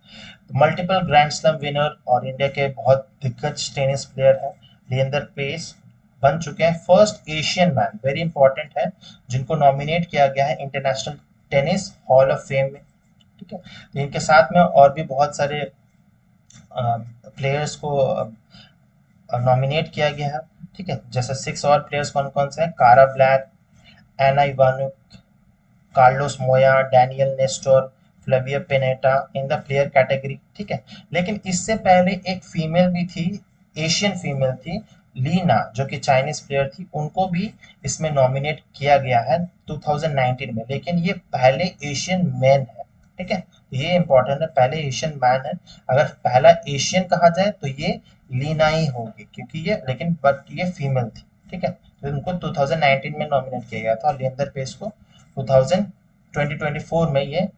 मल्टीपल ग्रैंड स्लैम विनर और इंडिया के बहुत दिग्गज टेनिस प्लेयर है लिएंडर पेस, बन चुके हैं first Asian man, very important है, जिनको नॉमिनेट किया गया है international tennis hall of fame में। ठीक है, तो इनके साथ में और भी बहुत सारे प्लेयर्स को नॉमिनेट किया गया है। ठीक है, जैसे 6 और प्लेयर्स कौन कौन से हैं? Cara Black, Ana Ivanovic, Carlos Moya, Daniel Nestor, Flavia Pennetta in the player category. ठीक है, लेकिन इससे पहले एक फीमेल भी थी, एशियन फीमेल थी, लीना, जो कि चाइनीज प्लेयर थी, उनको भी इसमें नॉमिनेट किया गया है 2019 में, लेकिन ये पहले एशियन मैन है। ठीक है, ये इंपॉर्टेंट है, पहले एशियन मैन है। अगर पहला एशियन कहा जाए तो ये लीना ही होगी, क्योंकि ये, लेकिन बट ये फीमेल थी। ठीक है, तो इनको 2019 में नॉमिनेट किया गया था, और लिएंडर पेस को 2024 में ये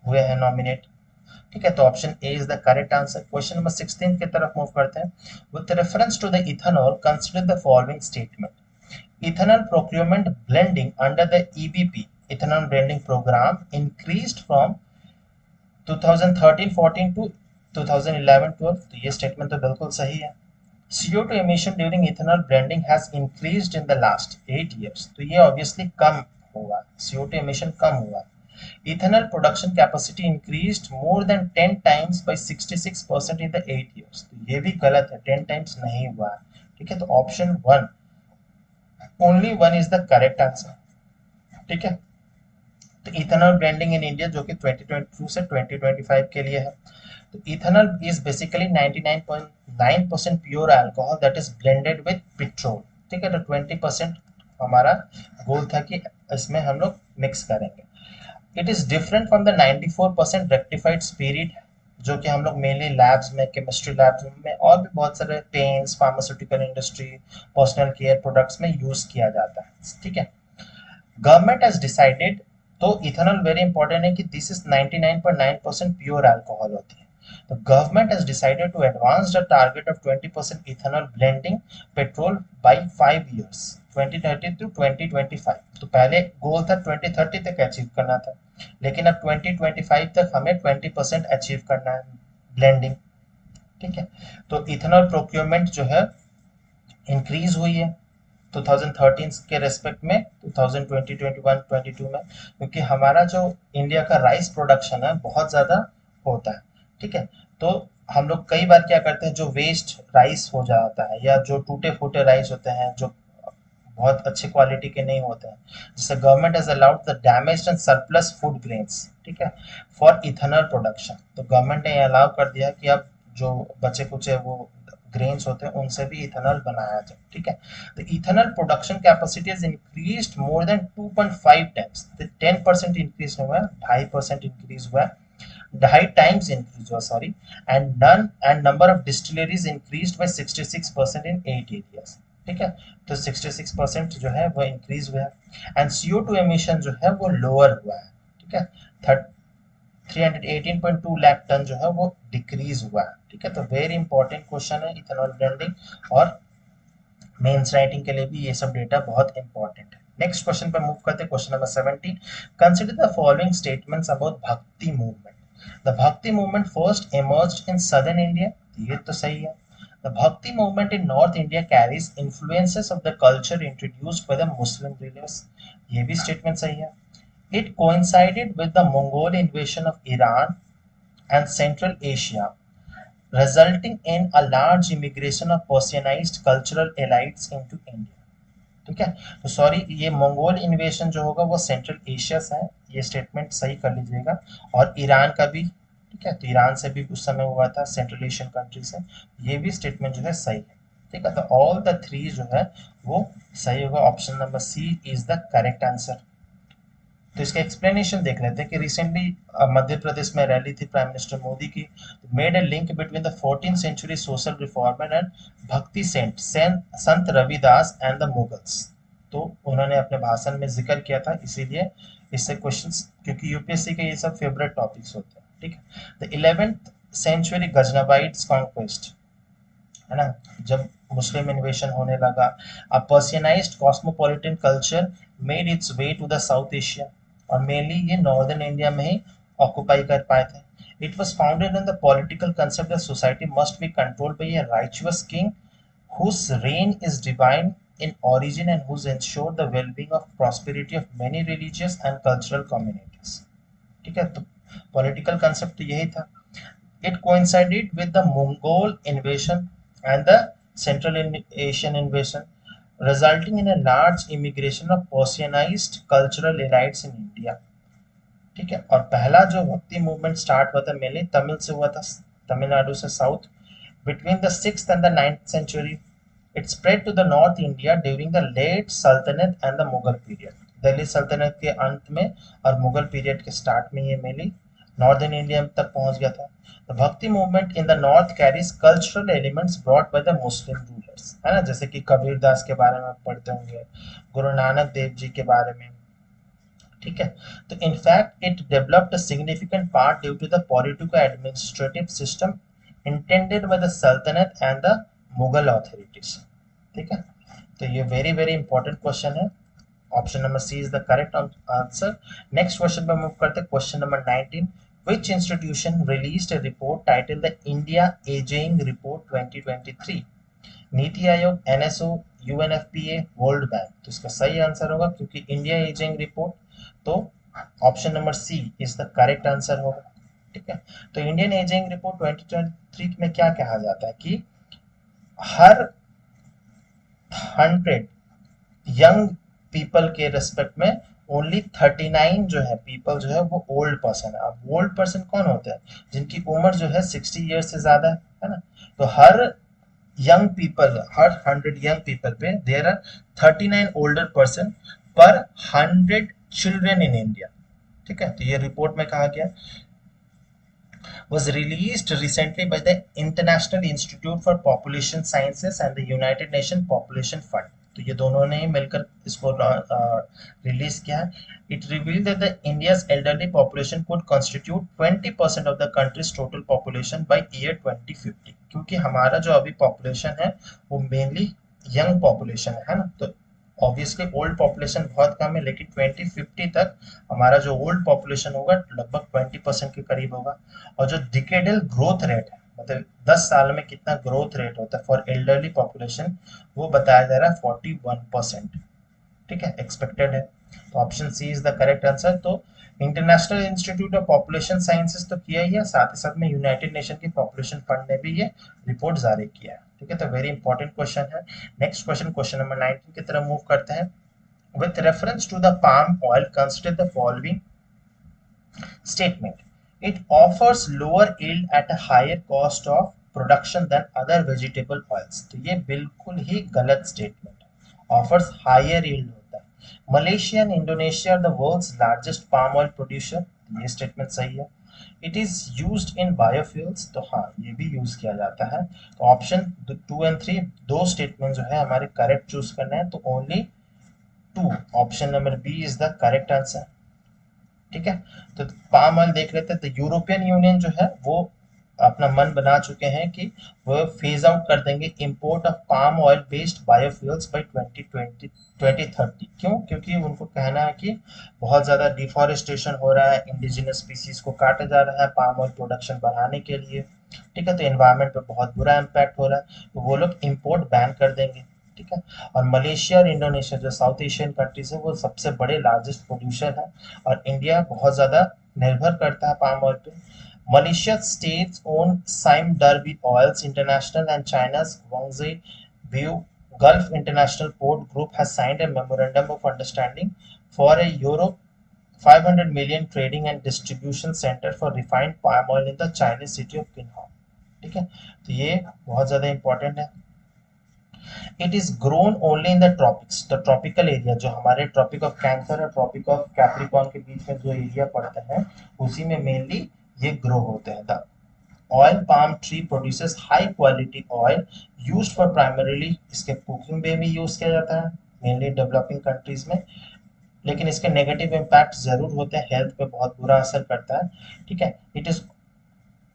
हुए हैं नॉमिनेट। ठीक है, तो option A is the correct answer. Question number 16 की तरफ मूव करते हैं। With reference to the ethanol consider the following statement. Ethanol procurement blending under the EBP, ethanol blending programme, increased from 2013-14 to 2011-12। तो ये स्टेटमेंट तो बिल्कुल सही है। CO2 emission during ethanol blending has increased in the last 8 years। तो ये obviously कम हुआ, CO2 emission कम हुआ। Ethanol production capacity increased more than 10 times by 66% in the 8 years। तो ये भी गलत है, 10 times नहीं हुआ। ठीक है, तो option 1, only 1 is the correct answer। ठीक है, तो इथेनॉल ब्लेंडिंग इन इंडिया जो कि 2022 से 2025 के लिए है। तो ethanol is basically 99.9% pure alcohol that is blended with petrol. ठीक है, तो 20% हमारा गोल था कि इसमें हम लोग मिक्स करेंगे। It is different from the 94% rectified spirit, जो कि हम लोग मेनली लैब्स में, केमिस्ट्री लैब्स में और भी बहुत सारे paints, pharmaceutical industry, personal care products में यूज किया जाता है। ठीक है, गवर्नमेंट हैज डिसाइडेड, तो इथेनॉल वेरी इंपॉर्टेंट है कि दिस इज 99.9% प्योर अल्कोहल होती है। तो government has decided to advance the target of 20% ethanol blending petrol by 5 years, 2030 to 2025। तो पहले गोल था 2030 तक अचीव करना था, लेकिन अब 2025 तक हमें 20% अचीव करना है ब्लेंडिंग। ठीक है, तो इथेनॉल प्रोक्योरमेंट जो है इंक्रीज हुई है 2013 के रेस्पेक्ट में 2020, 21, 22 में, क्योंकि हमारा जो इंडिया का राइस प्रोडक्शन है बहुत ज़्यादा होता है। ठीक है, तो हम लोग कई बार क्या करते हैं, जो वेस्ट राइस हो जाता है या जो टूटे फूटे राइस होते हैं जो बहुत अच्छे क्वालिटी के नहीं होते हैं, जैसे government has allowed the damaged and surplus food grains, ठीक है, फॉर इथेनॉल प्रोडक्शन। तो गवर्नमेंट ने अलाउ कर दिया कि अब जो बचे कुचे वो ग्रेन्स होते हैं उनसे भी इथेनॉल बनाया जाए। ठीक है, तो ethanol production capacity is increased more than 2.5 times, 10% increase हुआ है, 2.5% इंक्रीज हुआ है। ढाई टाइम्स इंक्रीज हुआ, sorry, and number of distilleries increased by 66% in 8 areas. ठीक है, तो 66% जो है वो इंक्रीज हुआ है। एंड CO2 एमिशन जो है वो लोअर हुआ है। ठीक है, 318.2 लाख टन जो है वो डिक्रीज हुआ है। ठीक है, तो वेरी इंपॉर्टेंट क्वेश्चन है इथेनॉल ब्लेंडिंग, और मेंस राइटिंग के लिए भी ये सब डेटा बहुत इंपॉर्टेंट है। नेक्स्ट क्वेश्चन पे मूव करते हैं, question number 17। Consider the following statements about भक्ति मूवमेंट। द भक्ति movement first emerged in southern India, ये तो सही है। द भक्ति movement in north India carries influences of the culture introduced by the Muslim reelers, ये भी स्टेटमेंट सही है। It coincided with the Mongol इन्वेशन of Iran and central Asia, resulting in a large immigration of Persianized cultural elites into India। ठीक है, तो सॉरी, ये मंगोल इन्वेशन जो होगा वो सेंट्रल एशिया से है, ये स्टेटमेंट सही कर लीजिएगा। और ईरान का भी, ठीक है, तो ईरान से भी उस समय हुआ था, सेंट्रल एशियन कंट्री से, ये भी स्टेटमेंट जो है सही है। ठीक है, तो ऑल द थ्री जो है वो सही होगा। Option number C is the correct answer. तो इसका एक्सप्लेनेशन देख लेते हैं कि रिसेंटली मध्य प्रदेश में रैली थी प्राइम मिनिस्टर मोदी की, made a link between the 14th century social reformer and bhakti sant Ravidas and the Mughals. तो उन्होंने अपने भाषण में जिक्र किया था, इसीलिए इससे क्वेश्चंस, क्योंकि यूपीएससी के ये सब फेवरेट टॉपिक्स होते हैं। ठीक है, द 11th सेंचुरी गजनवाइट्स कॉन्क्वेस्ट, है ना, जब मुस्लिम इन्वेशन होने लगा, a Persianized cosmopolitan culture made its way to the South Asia, और मेनली ये नॉर्दर्न इंडिया में ही ऑक्युपाई कर पाए थे। It was founded on the political concept that society must be controlled by a righteous king whose reign is divine in origin and whose ensure the well-being of prosperity of many religious and cultural communities। ठीक है, तो पॉलिटिकल कंसेप्ट यही था। It coincided with the Mongol invasion and the Central Asian invasion, resulting in a large immigration of Persianized cultural elites in India। ठीक है, और पहला जो भक्ति मूवमेंट स्टार्ट हुआ था मेनली तमिल से हुआ था, तमिलनाडु से south, between the 6th and the 9th century। It spread to the North India during the late Sultanate and the Mughal period। Delhi सल्तनत के अंत में और मुगल पीरियड के स्टार्ट में ये मेनली नॉर्दर्न इंडिया तक पहुंच गया था। The Bhakti movement in the north carries cultural elements brought by the Muslim rulers, है ना, जैसे कि कबीर दास के बारे में आप पढ़ते होंगे, गुरु नानक देव जी के बारे में। ठीक है, तो in fact it developed a significant part due to the politico administrative system intended by the सल्तनत एंड द मुगल अथॉरिटीज। ठीक है, तो ये वेरी वेरी इंपॉर्टेंट क्वेश्चन है। Option number C is the correct answer. Next question पे मूव करते हैं, question number 19। Which institution released a report titled the India Aging Report 2023? NITI Aayog, NSO, UNFPA, world bank. तो इसका सही आंसर होगा, क्योंकि इंडिया एजिंग रिपोर्ट, तो option number C is the correct answer होगा। ठीक है, तो इंडियन एजिंग रिपोर्ट 2023 में क्या कहा जाता है कि हर 100 यंग पीपल के रेस्पेक्ट में ओनली 39 जो है पीपल जो है वो ओल्ड पर्सन है। अब ओल्ड पर्सन कौन होते हैं? जिनकी उम्र जो है 60 ईयर से ज्यादा है ना। तो हर यंग पीपल, हर 100 यंग पीपल पे देयर आर 39 ओल्डर पर्सन पर 100 चिल्ड्रन इन इंडिया। ठीक है, तो ये रिपोर्ट में कहा गया, was released recently by the International Institute for Population Sciences and the United Nations Population Fund। तो ये दोनों ने ही मिलकर इसको रिलीज किया है। It revealed that the India's elderly population could constitute 20% of the countries total population by year 2050। क्योंकि हमारा जो अभी पॉपुलेशन है वो मेनली यंग पॉपुलेशन है ना, तो ऑब्वियसली ओल्ड पॉपुलेशन बहुत कम है, लेकिन 2050 तक हमारा जो ओल्ड पॉपुलेशन होगा लगभग 20% के करीब होगा। और जो डिकेडल ग्रोथ रेट है, मतलब 10 साल में कितना ग्रोथ रेट होता है फॉर एल्डरली पॉपुलेशन, वो बताया जा रहा है 41%। ठीक है, एक्सपेक्टेड है। तो option C is the correct answer. तो International Institute of Population Sciences तो किया ही है, साथ ही साथ में यूनाइटेड नेशन की पॉपुलेशन फंड ने भी ये रिपोर्ट जारी किया है। ठीक है, तो वेरी इंपॉर्टेंट क्वेश्चन है। नेक्स्ट क्वेश्चन, क्वेश्चन नंबर 19 की तरफ मूव करते हैं। With reference to the palm oil consider the following statement: it offers lower yield at a higher cost of production than other vegetable oils। तो ये बिल्कुल ही गलत स्टेटमेंट है। ऑफर्स हायर यील्ड होता है। Malaysia and Indonesia are the world's largest palm oil producer, ये स्टेटमेंट सही है। It is used in biofuels, तो हाँ ये भी यूज किया जाता है। तो ऑप्शन 2 एंड 3 दो स्टेटमेंट जो है हमारे करेक्ट चूज करना है, तो only 2 option number B is the correct answer. ठीक है, तो पाम ऑयल देख लेते हैं। तो यूरोपियन यूनियन जो है वो अपना मन बना चुके हैं कि वो फेज आउट कर देंगे import of palm oil based biofuels by 2020 2030। क्यों? क्योंकि उनको कहना है कि बहुत ज़्यादा डिफॉरेस्टेशन हो रहा है, इंडिजिनस स्पीसीज को काटा जा रहा है पाम ऑयल प्रोडक्शन बढ़ाने के लिए। ठीक है, तो एनवायरनमेंट पे बहुत बुरा इम्पैक्ट हो रहा है, तो वो लोग इम्पोर्ट बैन कर देंगे। ठीक है, और मलेशिया और इंडोनेशिया जो साउथ एशियन कंट्रीज है वो सबसे बड़े लार्जेस्ट प्रोड्यूसर है, और इंडिया बहुत ज़्यादा निर्भर करता है पाम ऑयल पे। Malaysia states own Sime Darby Oils International and China's Guangzhou View Gulf International Port Group has signed a memorandum of understanding for a Euro 500 million trading and distribution center for refined palm oil in the Chinese city of Qinghai। ठीक है, तो ये बहुत ज़्यादा इम्पोर्टेंट है। It is grown only in the tropics, the tropical area जो हमारे ट्रॉपिक ऑफ कैंसर और ट्रॉपिक ऑफ कैप्रिकॉर्न के बीच में जो एरिया पड़ता है उसी में मेनली ये ग्रो होते हैं। The oil palm tree produces high quality oil used for primarily, इसके कुकिंग में भी यूज किया जाता है मेनली डेवलपिंग कंट्रीज में, लेकिन इसके नेगेटिव इम्पैक्ट जरूर होते हैं, हेल्थ पे बहुत बुरा असर करता है। ठीक है, इट इज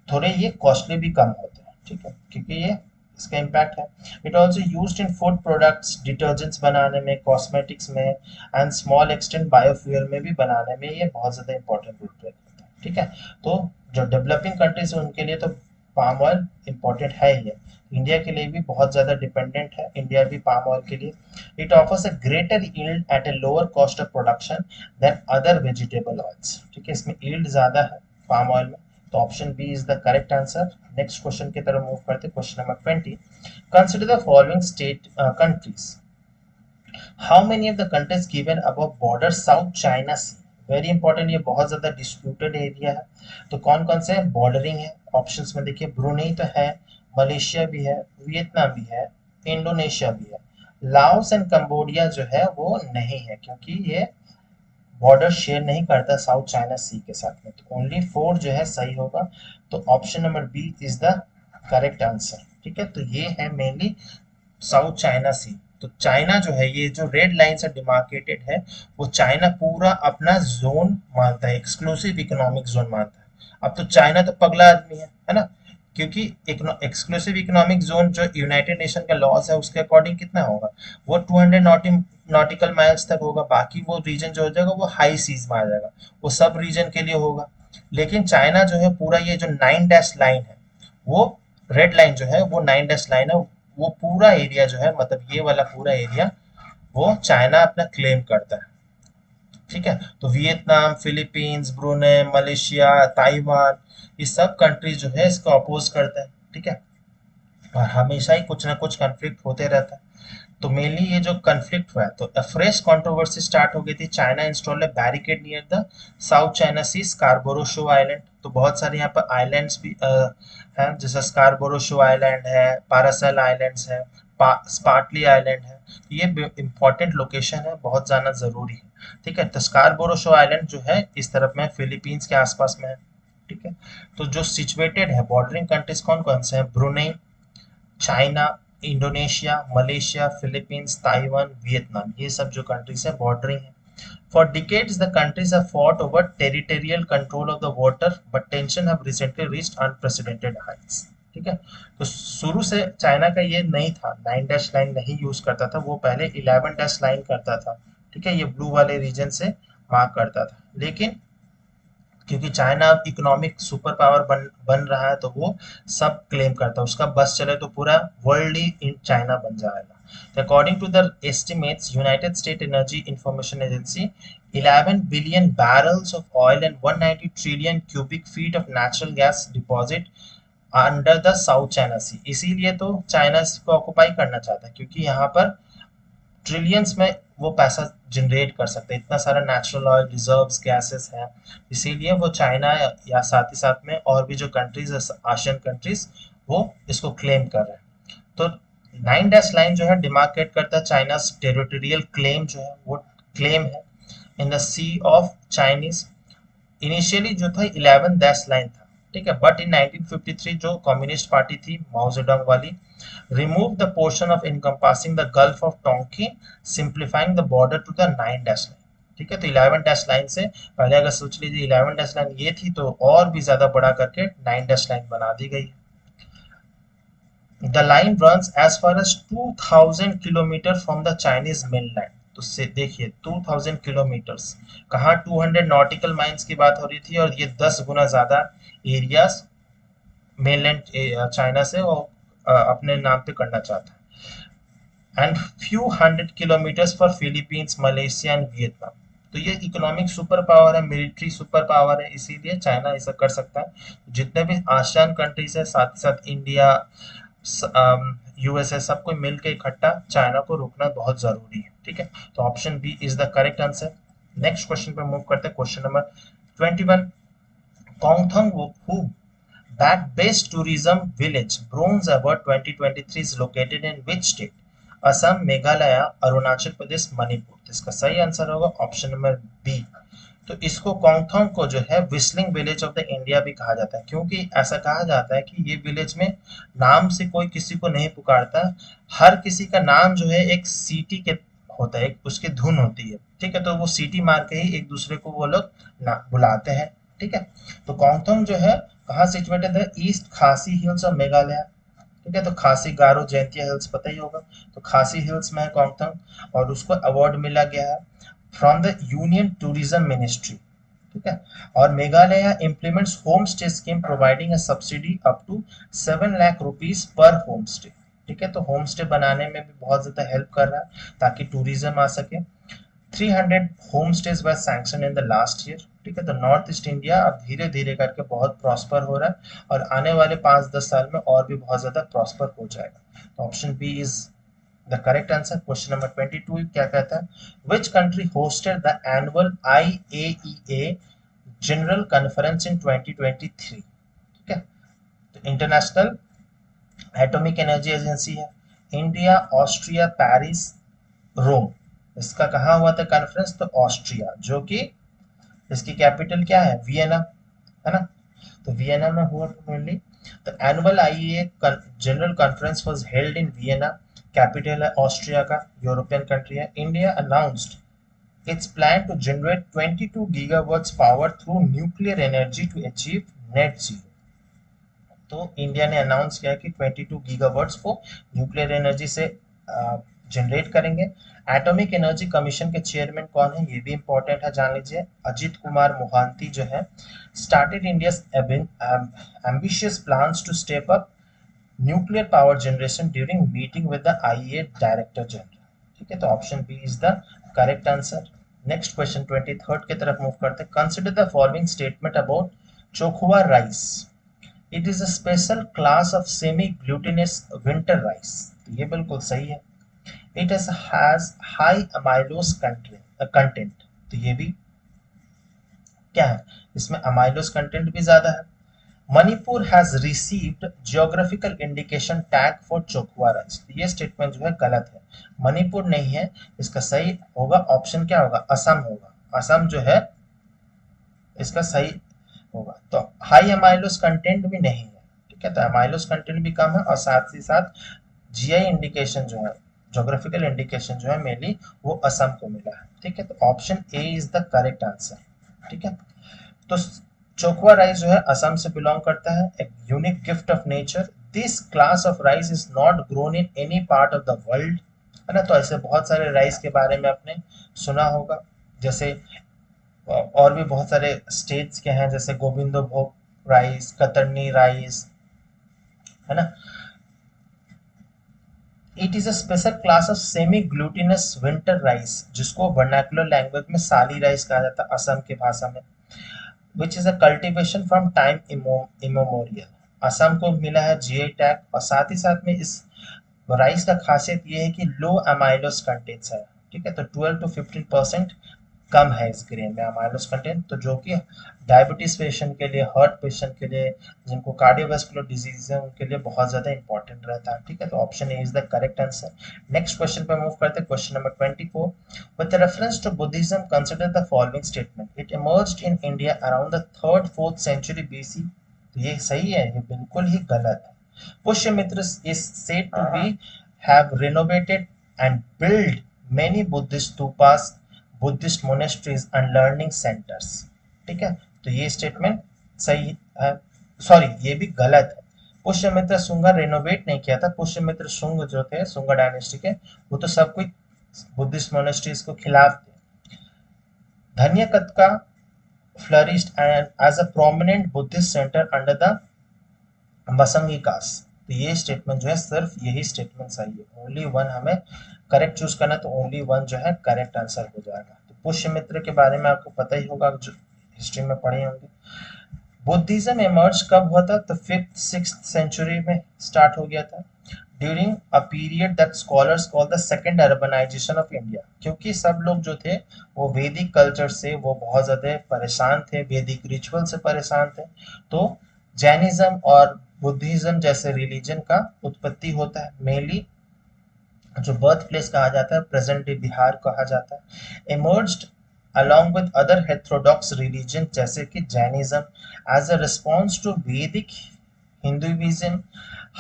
थोड़े ये कॉस्टली भी कम होते हैं। ठीक है, क्योंकि ये इसका इम्पैक्ट है। It also used in food products, detergents बनाने में, कॉस्मेटिक्स में एंड स्मॉल एक्सटेंट बायोफ्यूल में भी बनाने में ये बहुत ज़्यादा इंपॉर्टेंट रोल प्ले करता है। ठीक है, तो जो डेवलपिंग कंट्रीज है उनके लिए तो पाम ऑयल इम्पॉर्टेंट है ही है, इंडिया के लिए भी बहुत ज़्यादा डिपेंडेंट है इंडिया भी पाम ऑयल के लिए। It offers a greater yield at a lower cost of production than other vegetable oils. ठीक है, इसमें यील्ड ज़्यादा है पाम ऑयल में, तो option B is the correct answer. Next question की तरफ मूव करते हैं, question number 20। Consider the following state countries, how many of the countries given above border South China Sea. Very important, ये बहुत ज्यादा डिस्प्यूटेड एरिया है, तो कौन कौन से बॉर्डरिंग है ऑप्शंस में देखिए। ब्रुनेई तो है, मलेशिया भी है, वियतनाम भी है, इंडोनेशिया भी है। लाओस एंड कंबोडिया जो है वो नहीं है, क्योंकि ये बॉर्डर शेयर नहीं करता साउथ चाइना सी के साथ में, तो ओनली 4 जो है सही होगा, तो option number B is the correct answer. ठीक है, तो ये है मेनली साउथ चाइना सी। तो चाइना जो है ये जो रेड लाइन से डिमार्केटेड है वो चाइना पूरा अपना जोन मानता है, एक्सक्लूसिव इकोनॉमिक जोन मानता है। अब तो चाइना तो पगला आदमी है ना, क्योंकि एक्सक्लूसिव इकोनॉमिक जोन जो यूनाइटेड नेशन का लॉज है उसके अकॉर्डिंग कितना होगा, वो 200 नॉटिकल माइल्स तक होगा, बाकी वो रीजन जो हो जाएगा वो हाई सीज में आ जाएगा, वो सब रीजन के लिए होगा। लेकिन चाइना जो है पूरा ये जो 9 डैश लाइन है, वो रेड लाइन जो है वो 9 डैश लाइन है, वो पूरा एरिया जो है मतलब ये वाला पूरा एरिया वो चाइना अपना क्लेम करता है। ठीक है, तो Vietnam, Philippines, Brunei, Malaysia, Taiwan, ये सब कंट्रीज जो है इसको अपोज करते हैं। ठीक है, और हमेशा ही कुछ ना कुछ कन्फ्लिक्ट होते रहता है। तो मेनली ये जो कन्फ्लिक्ट हुआ है तो फ्रेश कंट्रोवर्सी स्टार्ट हो गई थी। China install a barricade near the South China Sea Scarborough shoal island. तो बहुत सारे यहाँ पर आइलैंड्स भी हैं, जैसे स्कारबोरो शो आइलैंड है, पारासेल आइलैंड्स है, स्पार्टली आइलैंड है। तो ये इंपॉर्टेंट लोकेशन है, बहुत जाना जरूरी है। ठीक है, तो स्कारबोरो शो आइलैंड जो है इस तरफ में फिलीपींस के आसपास में है। ठीक है, तो जो सिचुएटेड है बॉर्डरिंग कंट्रीज कौन कौन से हैं, Brunei, China, Indonesia, Malaysia, Philippines, Taiwan, Vietnam, ये सब जो कंट्रीज है बॉर्डरिंग है। For decades, the countries have fought over territorial control of the water, but tension have recently reached unprecedented heights। ठीक है, तो शुरू से चाइना का ये नहीं था, 9 डैश लाइन नहीं यूज करता था, वो पहले 11 डैश लाइन करता था। ठीक है, ये ब्लू वाले रीजन से मार्क करता था, लेकिन क्योंकि चाइना अब इकोनॉमिक सुपर पावर बन रहा है तो वो सब क्लेम करता है, उसका बस चले तो पूरा वर्ल्ड ही इन चाइना बन जाएगा। तो according to the estimates United State Energy Information Agency 11 billion barrels of oil and 190 trillion cubic feet of natural gas deposit under the South China Sea. इसीलिए तो चाइना इसको ऑक्युपाई करना चाहता है, क्योंकि यहाँ पर ट्रिलियंस में वो पैसा जनरेट कर सकते हैं, इतना सारा नेचुरल ऑयल रिजर्व्स गैसेस हैं, इसीलिए वो चाइना या साथ ही साथ में और भी जो कंट्रीज एशियन कंट्रीज वो इसको क्लेम कर रहे हैं। तो 9 डैश लाइन जो है डिमार्केट करता है चाइना टेरिटोरियल क्लेम जो है वो क्लेम है in the sea of Chinese initially जो था 11 डैश लाइन था, ठीक है, बट इन 1953 जो कम्युनिस्ट पार्टी थी माओ जेडोंग वाली, remove the portion of encompassing the Gulf of Tonkin, simplifying the border to the 9 dash line. ठीक है, तो 11 डैश लाइन से पहले अगर सोच लीजिए 11 डैश लाइन ये थी, तो और भी ज्यादा बड़ा करके 9 डैश लाइन बना दी गई। The line runs as far as 2000 kilometre from the Chinese mainland. तो से देखिए 2000 किलोमीटर्स, कहाँ 200 नॉटिकल माइल्स की बात हो रही थी, और ये 10 गुना ज्यादा एरिया मेनलैंड चाइना से वो अपने नाम पे करना चाहता है। And few hundred kilometres for Philippines, Malaysia and Vietnam. तो ये इकोनॉमिक सुपर पावर है, मिलिट्री सुपर पावर है, इसीलिए चाइना ऐसा कर सकता है। जितने भी आसियान कंट्रीज है, साथ ही साथ इंडिया, यूएसए, सबको मिलकर इकट्ठा चाइना को रोकना बहुत जरूरी है। ठीक है, तो option B is the correct answer. Next question पे मूव करते हैं, question number 21। Kongthang, who that best tourism village bronze award 2023 is located in which state? Assam, Meghalaya, Arunachal Pradesh, Manipur. तो इसका सही आंसर होगा ऑप्शन नंबर बी। तो इसको कोंगथोंग को जो है whistling village of the India भी कहा जाता है, क्योंकि ऐसा कहा जाता है कि ये विलेज में नाम से कोई किसी को नहीं पुकारता, हर किसी का नाम जो है एक सीटी के होता है, एक उसकी धुन होती है। ठीक है, तो वो सीटी मार के ही एक दूसरे को वो लोग ना बुलाते हैं। ठीक है, तो कोंगथोंग जो है कहाँ सिचुएटेड है? ईस्ट खासी हिल्स ऑफ मेघालय। ठीक है, तो खासी, गारो, जैंतिया हिल्स पता ही होगा, तो खासी हिल्स में है कोंगथोंग, और उसको अवार्ड मिला गया है from the union tourism ministry. ठीक है, और Meghalaya implements home stay scheme providing a subsidy up to 7 lakh rupees per home stay. ठीक है, तो होम स्टे बनाने में भी बहुत ज्यादा हेल्प कर रहा है ताकि टूरिज्म आ सके। 300 home stage were sanction in the last year. ठीक है, तो नॉर्थ ईस्ट इंडिया अब धीरे धीरे करके बहुत प्रॉस्पर हो रहा है, और आने वाले 5-10 साल में और भी बहुत ज्यादा प्रॉस्पर हो जाएगा। तो option B is the correct answer. Question number 22 क्या कहता है? Which country hosted the annual IAEA general conference in 2023? ठीक है, तो इंटरनेशनल एटॉमिक एनर्जी एजेंसी है, इंडिया, ऑस्ट्रिया, पेरिस, रोम। इसका कहाँ हुआ था कॉन्फ्रेंस? तो ऑस्ट्रिया, जो कि इसकी कैपिटल क्या है? वियना, है ना? तो वियना में हुआ मेनली। तो annual IEA general conference was held in Vienna, capital है ऑस्ट्रिया का, यूरोपियन कंट्री है। India announced its plan to generate 22 gigawatts power through nuclear energy to achieve net zero। तो इंडिया ने अनाउंस किया कि 22 गीगावाट्स को न्यूक्लियर एनर्जी से जनरेट करेंगे। एटॉमिक एनर्जी कमीशन के चेयरमैन कौन है, ये भी इंपॉर्टेंट है, जान लीजिए, अजित कुमार मोहांती जो है। Started India's ambitious plans to step up nuclear power generation during meeting with the IEA director general. ठीक है, तो option B is the correct answer. Next question 23 की तरफ मूव करते हैं। Consider the following statement about Chokuwa rice. It is a special class of semi glutinous winter rice. तो ये बिल्कुल सही है। It has high amylose content. तो ये भी क्या है, इसमें अमाइलोस कंटेंट भी ज्यादा है। Manipur has received geographical indication tag for Chokuwa rice. ये स्टेटमेंट जो है गलत है, मणिपुर नहीं है, इसका सही होगा ऑप्शन क्या होगा? असम होगा। असम जो है इसका सही होगा। तो हाई अमाइलोस कंटेंट भी नहीं है। ठीक है, तो अमाइलोस कंटेंट भी कम है, और साथ ही साथ जीआई इंडिकेशन जो है, जोग्राफिकल इंडिकेशन जो है मेनली वो असम को मिला है। ठीक है, तो option A is the correct answer. ठीक है, तो चोखुआ राइस जो है असम से बिलोंग करता है, एक unique gift of nature. This class of rice is not grown in any part of the world, है ना? तो ऐसे बहुत सारे राइस के बारे में आपने सुना होगा, जैसे और भी बहुत सारे स्टेट्स के हैं, जैसे गोविंदो भोग राइस, कतरनी राइस, है ना? It is a special class of semi glutinous winter rice, जिसको वर्नाकुलर लैंग्वेज में साली राइस कहा जाता है असम की भाषा में, which is a cultivation from time immemorial. Assam को मिला है जीआई टैग, और साथ ही साथ में इस राइस का खासियत ये है कि लो अमाइलोस कंटेंट्स है। ठीक है, तो 12 to 15% कम है इस ग्रेन में अमाइलोज कंटेंट, तो जो कि डायबिटीज पेशेंट के लिए, हार्ट पेशेंट के लिए, जिनको कार्डियोवास्कुलर डिजीज है उनके लिए बहुत ज्यादा इंपॉर्टेंट रहता है। ठीक है, तो option A is the correct answer. Next question पे मूव करते हैं, question number 24। With reference to Buddhism consider the following statement, it emerged in India around the 3rd-4th century BC. तो ये सही है, ये बिल्कुल ही गलत है। Pushyamitra is said to be have renovated and built many Buddhist stupas, Buddhist monasteries and learning centers। ठीक है, तो ये स्टेटमेंट सही है, सॉरी ये भी गलत है। पुष्यमित्र शुंगा रेनोवेट नहीं किया था, पुष्यमित्र शुंग जो थे, शुंग डायनेस्टी के, वो तो सब कुछ बुद्धिस्ट मोनेस्ट्रीज को खिलाफ थे। धन्यकतका flourished and as a prominent Buddhist center under the मसंगिकास। तो ये स्टेटमेंट जो है, सिर्फ यही स्टेटमेंट सही है, ओनली वन हमें करेक्ट चूज करना है, तो ओनली वन जो है करेक्ट आंसर हो जाएगा। तो पुष्यमित्र के बारे में आपको पता ही होगा, जो हिस्ट्री में पढ़े होंगे। बुद्धिज्म इमर्ज कब हुआ था? तो 5th-6th सेंचुरी में स्टार्ट हो गया था, during a period that scholars call the second urbanization of India. क्योंकि सब लोग जो थे वो वैदिक कल्चर से वो बहुत ज्यादा परेशान थे, वैदिक रिचुअल से परेशान थे, तो जैनिज्म और बुद्धिज्म जैसे रिलीजन का उत्पत्ति होता है। मेनली जो बर्थ प्लेस कहा जाता है, प्रेजेंट डे बिहार कहा जाता है। Emerged along with other heterodox religions जैसे कि Jainism, as a response to Vedic Hinduism,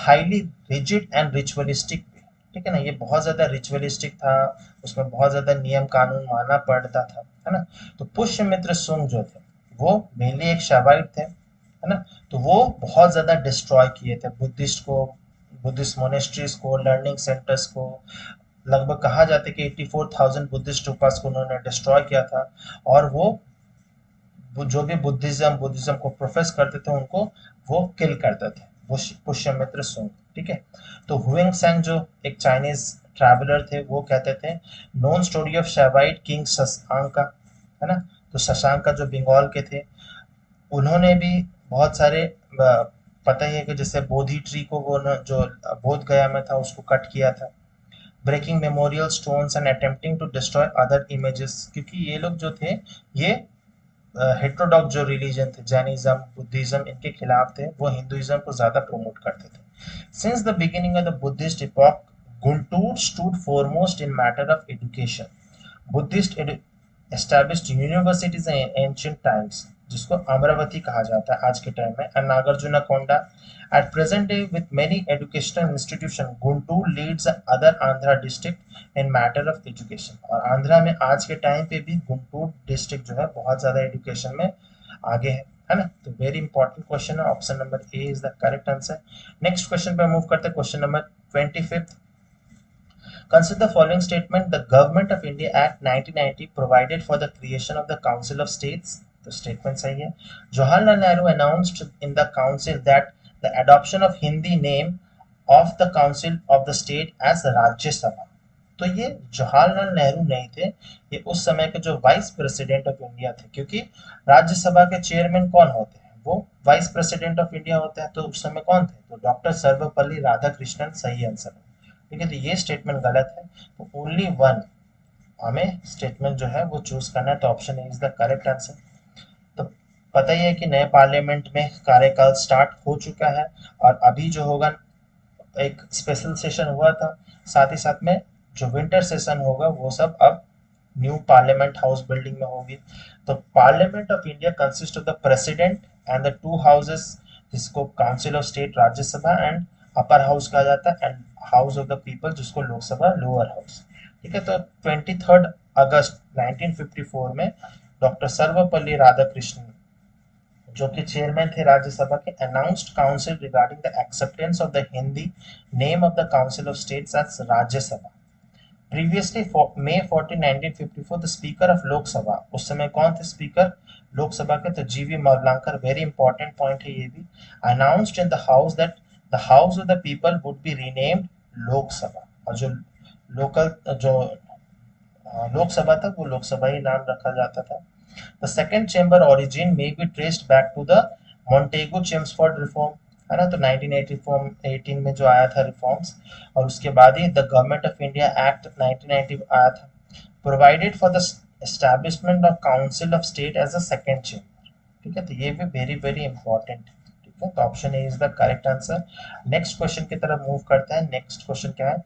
highly rigid and ritualistic way। ठीक है ना, ये बहुत ज्यादा रिचुअलिस्टिक था, उसमें बहुत ज्यादा नियम कानून मानना पड़ता था, है ना। तो पुष्यमित्र शुंग जो थे वो मेनली एक शैवाइट थे, है ना, तो वो बहुत ज्यादा डिस्ट्रॉय किए थे बुद्धिस्ट को, बुद्धिस्ट मोनेस्ट्रीज को, लर्निंग सेंटर्स को। लगभग कहा जाता है कि 84,000 बुद्धिस्ट स्तूपास को उन्होंने डिस्ट्रॉय किया था, और वो जो भी बुद्धिज्म को प्रोफेस करते थे उनको वो किल करते थे, वो पुष्यमित्र शुंग। ठीक है, तो हुइंग सेंग जो एक चाइनीज ट्रैवलर थे, वो कहते थे known story of Shaivite king Shashank का, है ना। तो शशांक का जो बंगाल के थे, उन्होंने भी बहुत सारे पता ही है कि जैसे बोधि ट्री को वो जो बोध गया में था उसको कट किया था, breaking memorial stones and attempting to destroy other images, क्योंकि ये लोग जो थे ये हेटेरोडॉक्स जो रिलीजन थे, जैनिज्म, बुद्धिज्म, इनके खिलाफ थे, वो हिंदुइज्म को ज्यादा प्रमोट करते थे। Since the beginning of the Buddhist epoch, Guntur stood foremost in matter of education. Buddhist established universities in ancient times, जिसको अमरावती कहा जाता है आज के टाइम में, and Nagarjunakonda। At present day, with many educational institutions, Guntur leads other Andhra district in matter of education। और आंध्रा में आज के टाइम पे भी गुंटूर डिस्ट्रिक्ट जो है बहुत ज्यादा एजुकेशन में आगे है ना। तो वेरी इंपॉर्टेंट क्वेश्चन है, option number A is the correct answer. Next question पे मूव करते हैं, question number 25। Consider the following statement: the Government of India Act 1990 provided for the creation of the Council of States। तो स्टेटमेंट सही है। Jawaharlal Nehru announced in the council that the adoption of Hindi name of the Council of the State as Rajya Sabha। तो ये जवाहरलाल नेहरू नहीं थे, ये उस समय के जो वाइस प्रेसिडेंट ऑफ इंडिया थे, क्योंकि राज्यसभा के चेयरमैन कौन होते हैं? वो वाइस प्रेसिडेंट ऑफ इंडिया होते हैं। तो उस समय कौन थे? तो डॉक्टर सर्वपल्ली राधाकृष्णन सही आंसर है। ठीक है, तो ये स्टेटमेंट गलत है, तो ओनली वन हमें स्टेटमेंट जो है वो चूज करना है, तो option is the correct answer. तो पता ही है कि नए पार्लियामेंट में कार्यकाल स्टार्ट हो चुका है, और अभी जो होगा एक स्पेशल सेशन हुआ था, साथ ही साथ में जो विंटर सेशन होगा वो सब अब न्यू पार्लियामेंट हाउस बिल्डिंग में होगी। तो Parliament of India consist of the president and the two houses, जिसको Council of State Rajya Sabha and upper house कहा जाता है, and House of the People जिसको लोकसभा लोअर हाउस। ठीक है, तो 23 अगस्त 1954 में डॉक्टर सर्वपल्ली राधाकृष्णन जो कि चेयरमैन थे राज्यसभा के, announced council regarding the acceptance of the Hindi name of the council of states as Rajya Sabha. Previously May 14, 1954 the speaker of Lok Sabha, उस समय कौन थे स्पीकर लोकसभा के? तो जीवी मवलांकर। वेरी इंपॉर्टेंट पॉइंट है ये भी। Announced in the house that the house of the people would be renamed Lok Sabha, और जो लोकल जो लोकसभा था वो लोकसभा ही नाम रखा जाता था। द सेकंड चेंबर ओरिजिन में be traced back to the Montagu Chelmsford reform, है ना। तो 1918 में जो आया था रिफॉर्म्स, और उसके बाद ही the Government of India Act 1990 आया था। Provided for the establishment of Council of State as a second chamber. ठीक है, तो ये भी वेरी वेरी इंपॉर्टेंट है। ठीक है, तो option A is the correct answer. Next question की तरफ मूव करते हैं। नेक्स्ट क्वेश्चन क्या है,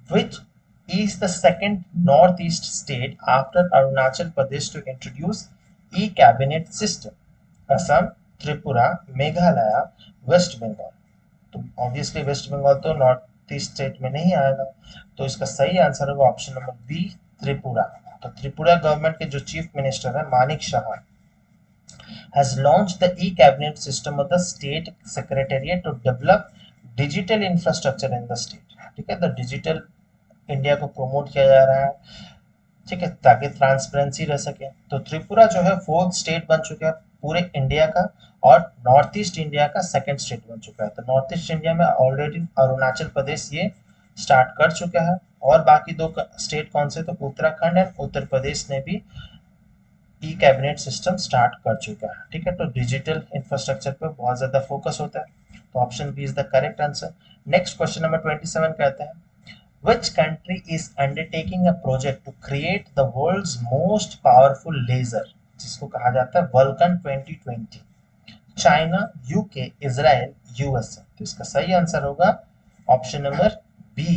which is the second northeast state after Arunachal Pradesh to introduce e-cabinet system? Assam, Tripura, Meghalaya, west Bengal. तो ऑब्वियसली वेस्ट बंगाल तो नॉर्थ ईस्ट स्टेट में नहीं आएगा, तो इसका सही आंसर होगा ऑप्शन नंबर बी, त्रिपुरा। तो त्रिपुरा गवर्नमेंट के जो चीफ मिनिस्टर है Manik Shah has launched the e-cabinet system of the state secretariat to develop digital infrastructure in the state। ठीक है, तो डिजिटल इंडिया को प्रमोट किया जा रहा है, ठीक है, ताकि ट्रांसपेरेंसी रह सके। तो त्रिपुरा जो है फोर्थ स्टेट बन चुका है पूरे इंडिया का, और नॉर्थ ईस्ट इंडिया का सेकंड स्टेट बन चुका है। तो नॉर्थ ईस्ट इंडिया में ऑलरेडी अरुणाचल प्रदेश ये स्टार्ट कर चुका है, और बाकी दो स्टेट कौन से, तो उत्तराखंड एंड उत्तर प्रदेश ने भी ई कैबिनेट सिस्टम स्टार्ट कर चुका है। ठीक है, तो डिजिटल इंफ्रास्ट्रक्चर पे बहुत ज्यादा फोकस होता है, तो option B is the correct answer. Next question number 27 कहते हैं, which country is undertaking a project to create the world's most powerful laser, जिसको कहा जाता है Vulcan 2020? China, UK, Israel, USA. तो इसका सही आंसर होगा option number B,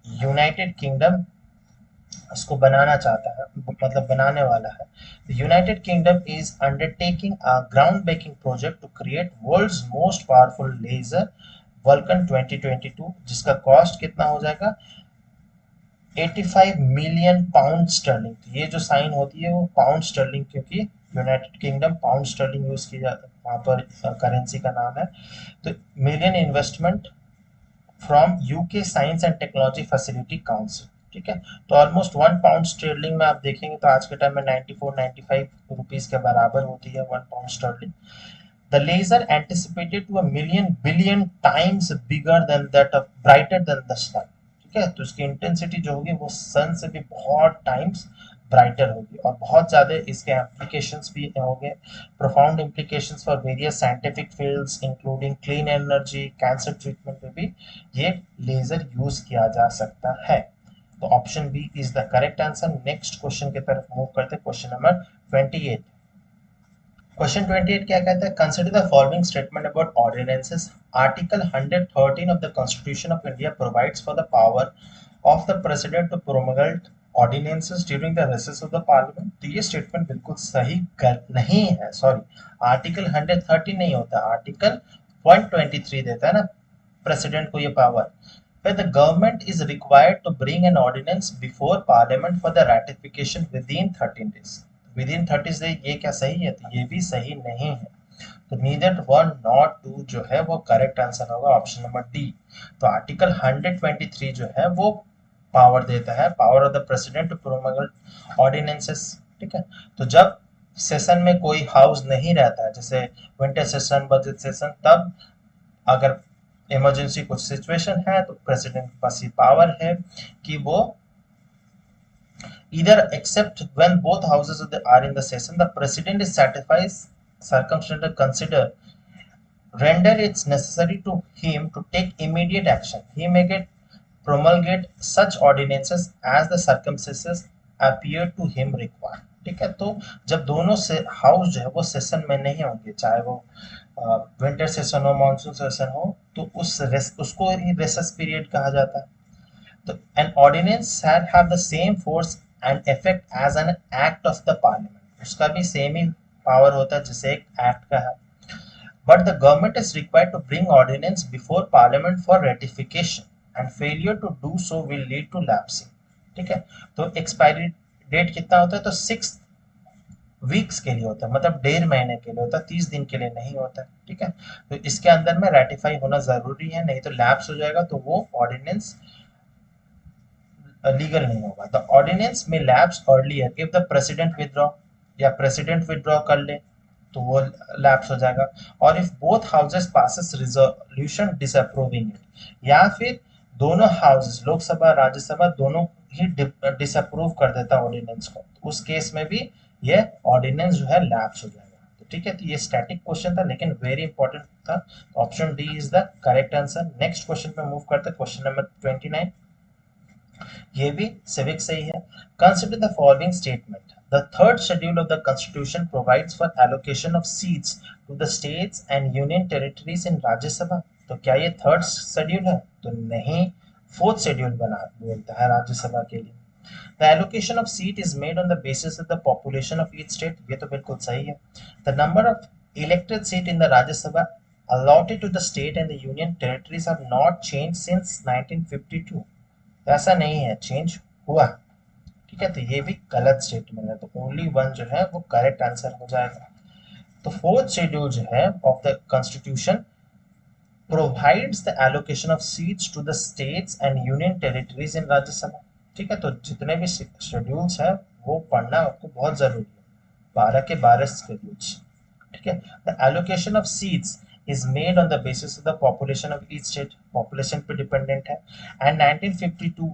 United Kingdom इसको बनाना चाहता है, मतलब बनाने वाला है। United Kingdom is undertaking a ground breaking project to create world's most powerful laser Vulcan 2022, जिसका कॉस्ट कितना हो जाएगा, 85 मिलियन पाउंड स्टर्लिंग। तो ये जो साइन होती है वो पाउंड स्टर्लिंग, क्योंकि United kingdom pound sterling use की जाती है, वहां पर करेंसी का नाम है। तो million investment from UK science and technology facility council. ठीक है, तो ऑलमोस्ट 1 पाउंड स्टर्लिंग में आप देखेंगे तो आज के टाइम में 94-95 रुपीज के बराबर होती है 1 pound sterling. The laser anticipated to a million billion times bigger than that of brighter than the sun। ठीक है, तो इसकी इंटेंसिटी जो होगी वो सन से भी बहुत टाइम्स ब्राइटर होगी, और बहुत ज्यादा इसके एप्लीकेशंस भी होंगे, profound implications for various scientific fields including clean energy, cancer treatment में भी ये लेजर यूज किया जा सकता है। तो option B is the correct answer. Next question की तरफ मूव करते हैं, क्वेश्चन नंबर 28। क्वेश्चन 28 क्या कहता है, consider the following statement about ordinances. Article 113 of the Constitution of India provides for the power of the president to promulgate ordinances during the recess of the parliament. तो ये स्टेटमेंट बिल्कुल सही नहीं है, सॉरी, आर्टिकल 113 नहीं होता, आर्टिकल 123 देता है ना प्रेसिडेंट को ये power. Where the government is required to bring an ordinance before parliament for the ratification within 13 days। Within 30 days, ये क्या सही है, तो ये भी सही नहीं है। तो नीदर 1 नॉट 2 जो है वो करेक्ट आंसर होगा ऑप्शन नंबर डी। तो आर्टिकल 123 जो है वो पावर देता है, power of the president to promulgate ordinances. ठीक है, तो जब सेशन में कोई हाउस नहीं रहता है, जैसे विंटर सेशन, बजट सेशन, तब अगर इमरजेंसी कुछ सिचुएशन है तो प्रेसिडेंट के पास ये पावर है कि वो either except when both houses are in the session, the president is satisfied circumstances consider render it necessary to him to take immediate action. He may get promulgate such ordinances as the circumstances appear to him required। ठीक है, तो जब दोनों से हाउस जो है वो सेशन में नहीं होंगे, चाहे वो विंटर सेशन हो, मानसून सेशन हो, तो उसको ही रेसेस पीरियड कहा जाता है। तो an ordinance shall have the same force and effect as an act of the parliament। उसका भी सेम ही पावर होता है जैसे एक एक्ट का है। But the government is required to bring ordinance before parliament for ratification and failure to do so will lead to lapsing। ठीक है, तो एक्सपायरी डेट कितना होता है, तो 6 वीक्स के लिए होता है, मतलब 1.5 महीने के लिए होता है, 30 दिन के लिए नहीं होता है। ठीक है, तो इसके अंदर में रेटिफाई होना जरूरी है, नहीं तो लैप्स हो जाएगा, तो वो ऑर्डिनेंस लीगल नहीं होगा। द ऑर्डिनेंस में lapse earlier if the president withdraw, या प्रेसिडेंट विथड्रॉ कर ले तो वो लैप्स हो जाएगा, और if both houses passes resolution disapproving it, या फिर दोनों हाउसेस लोकसभा राज्यसभा दोनों ही डिसअप्रूव कर देता ऑर्डिनेंस को, तो उस केस में भी ये ऑर्डिनेंस जो है लैप्स हो जाएगा। तो ठीक है, तो ये स्टैटिक क्वेश्चन था लेकिन वेरी इंपॉर्टेंट था, option D is the correct answer. Next question पे मूव करते हैं, क्वेश्चन नंबर 29। ये भी सिविक से ही है। Consider the following statement, The third schedule of the Constitution provides for allocation of seats to the states and union territories in Rajya Sabha. तो क्या ये थर्ड शेड्यूल है? तो नहीं, फोर्थ शेड्यूल बना बोलता है राज्य सभा के लिए. The allocation of seat is made on the basis of the population of each state. ये तो बिल्कुल सही है. The number of elected seat in the Rajya Sabha allotted to the state and the union territories have not changed since 1952. ऐसा नहीं है, चेंज हुआ. ठीक है, तो ये भी गलत स्टेटमेंट है, तो ओनली वन जो है वो करेक्ट आंसर हो जाएगा. तो फोर्थ शेड्यूल जो है of the constitution provides the allocation of seats to the states and union territories in Rajya Sabha. ठीक है, तो जितने भी शेड्यूल्स है वो पढ़ना आपको बहुत जरूरी है, 12 के 12 शेड्यूल्स. ठीक है, the allocation of seats is made on the basis of the population of each state. Population पे डिपेंडेंट है. And 1952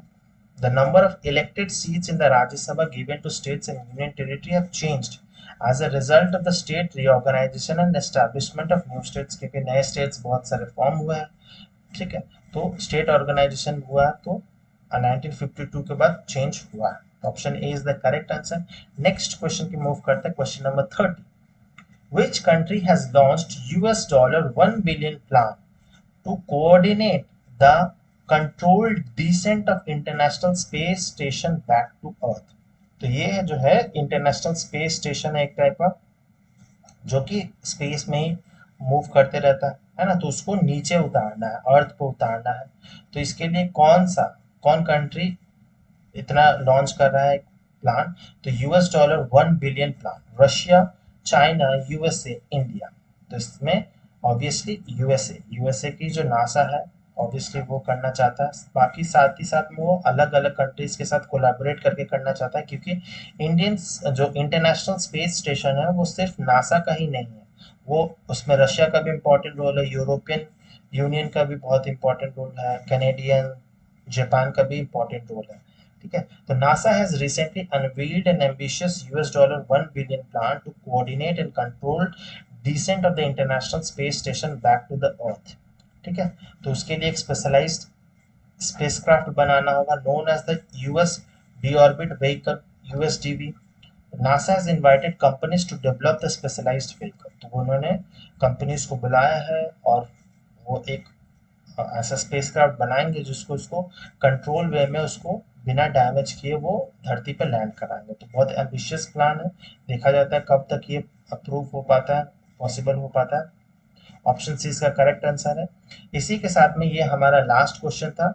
the number of elected seats in the Rajya Sabha given to states and union territory have changed as a result of the state reorganization and establishment of new states. क्योंकि नए states बहुत सारे फॉर्म हुए हैं. ठीक है, तो स्टेट ऑर्गेनाइजेशन हुआ तो 1952 के बाद चेंज हुआ. Option A is the correct answer. Next question की मूव करते हैं. Question number 30. Which country has launched $1 billion plan to coordinate the controlled descent of International Space Station back to Earth? तो ये है जो है इंटरनेशनल स्पेस स्टेशन है एक टाइप का, जो कि स्पेस में ही मूव करते रहता है ना, तो उसको नीचे उतारना है, अर्थ पे उतारना है. तो इसके लिए कौन कंट्री इतना लॉन्च कर रहा है प्लान? तो $1 billion plan. Russia, China, USA, India. तो इसमें ऑब्वियसली यूएसए की जो नासा है ऑब्वियसली वो करना चाहता है. बाकी साथ ही साथ में वो अलग अलग कंट्रीज के साथ कोलैबोरेट करके करना चाहता है, क्योंकि इंडियन जो इंटरनेशनल स्पेस स्टेशन है वो सिर्फ नासा का ही नहीं है, वो उसमें रशिया का भी इम्पोर्टेंट रोल है, यूरोपियन यूनियन का भी बहुत इंपॉर्टेंट रोल है, कैनेडियन, जापान का भी इम्पोर्टेंट रोल है. ठीक है, तो NASA has recently unveiled an ambitious $1 billion plan to coordinate and control descent of the International Space Station back to the Earth. ठीक है, तो उसके लिए एक स्पेशलाइज्ड स्पेसक्राफ्ट बनाना होगा known as the US Deorbit Vehicle USDV. NASA has invited companies to develop the specialized vehicle. तो उन्होंने कंपनीज को बुलाया है और वो एक ऐसा स्पेसक्राफ्ट बनाएंगे जिसको उसको कंट्रोल वे में उसको बिना डैमेज किए वो धरती पर लैंड कराएंगे. तो बहुत एम्बिशियस प्लान है. देखा जाता है कब तक ये अप्रूव हो पाता है, पॉसिबल हो पाता है. ऑप्शन सी इसका करेक्ट आंसर है. इसी के साथ में ये हमारा लास्ट क्वेश्चन था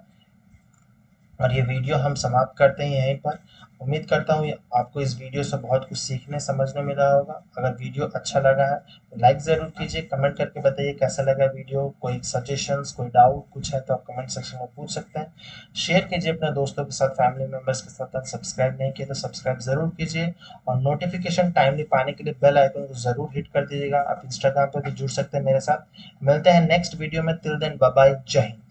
और ये वीडियो हम समाप्त करते हैं यहीं पर. उम्मीद करता हूँ आपको इस वीडियो से बहुत कुछ सीखने समझने मिला होगा. अगर वीडियो अच्छा लगा है तो लाइक ज़रूर कीजिए, कमेंट करके बताइए कैसा लगा वीडियो. कोई सजेशंस, कोई डाउट कुछ है तो आप कमेंट सेक्शन में पूछ सकते हैं. शेयर कीजिए अपने दोस्तों के साथ, फैमिली मेम्बर्स के साथ. सब्सक्राइब नहीं किया तो सब्सक्राइब ज़रूर कीजिए और नोटिफिकेशन टाइमली पाने के लिए बेल आइकन को ज़रूर हिट कर दीजिएगा. आप इंस्टाग्राम पर भी जुड़ सकते हैं मेरे साथ. मिलते हैं नेक्स्ट वीडियो में. टिल देन बाय बाय, जय हिंद.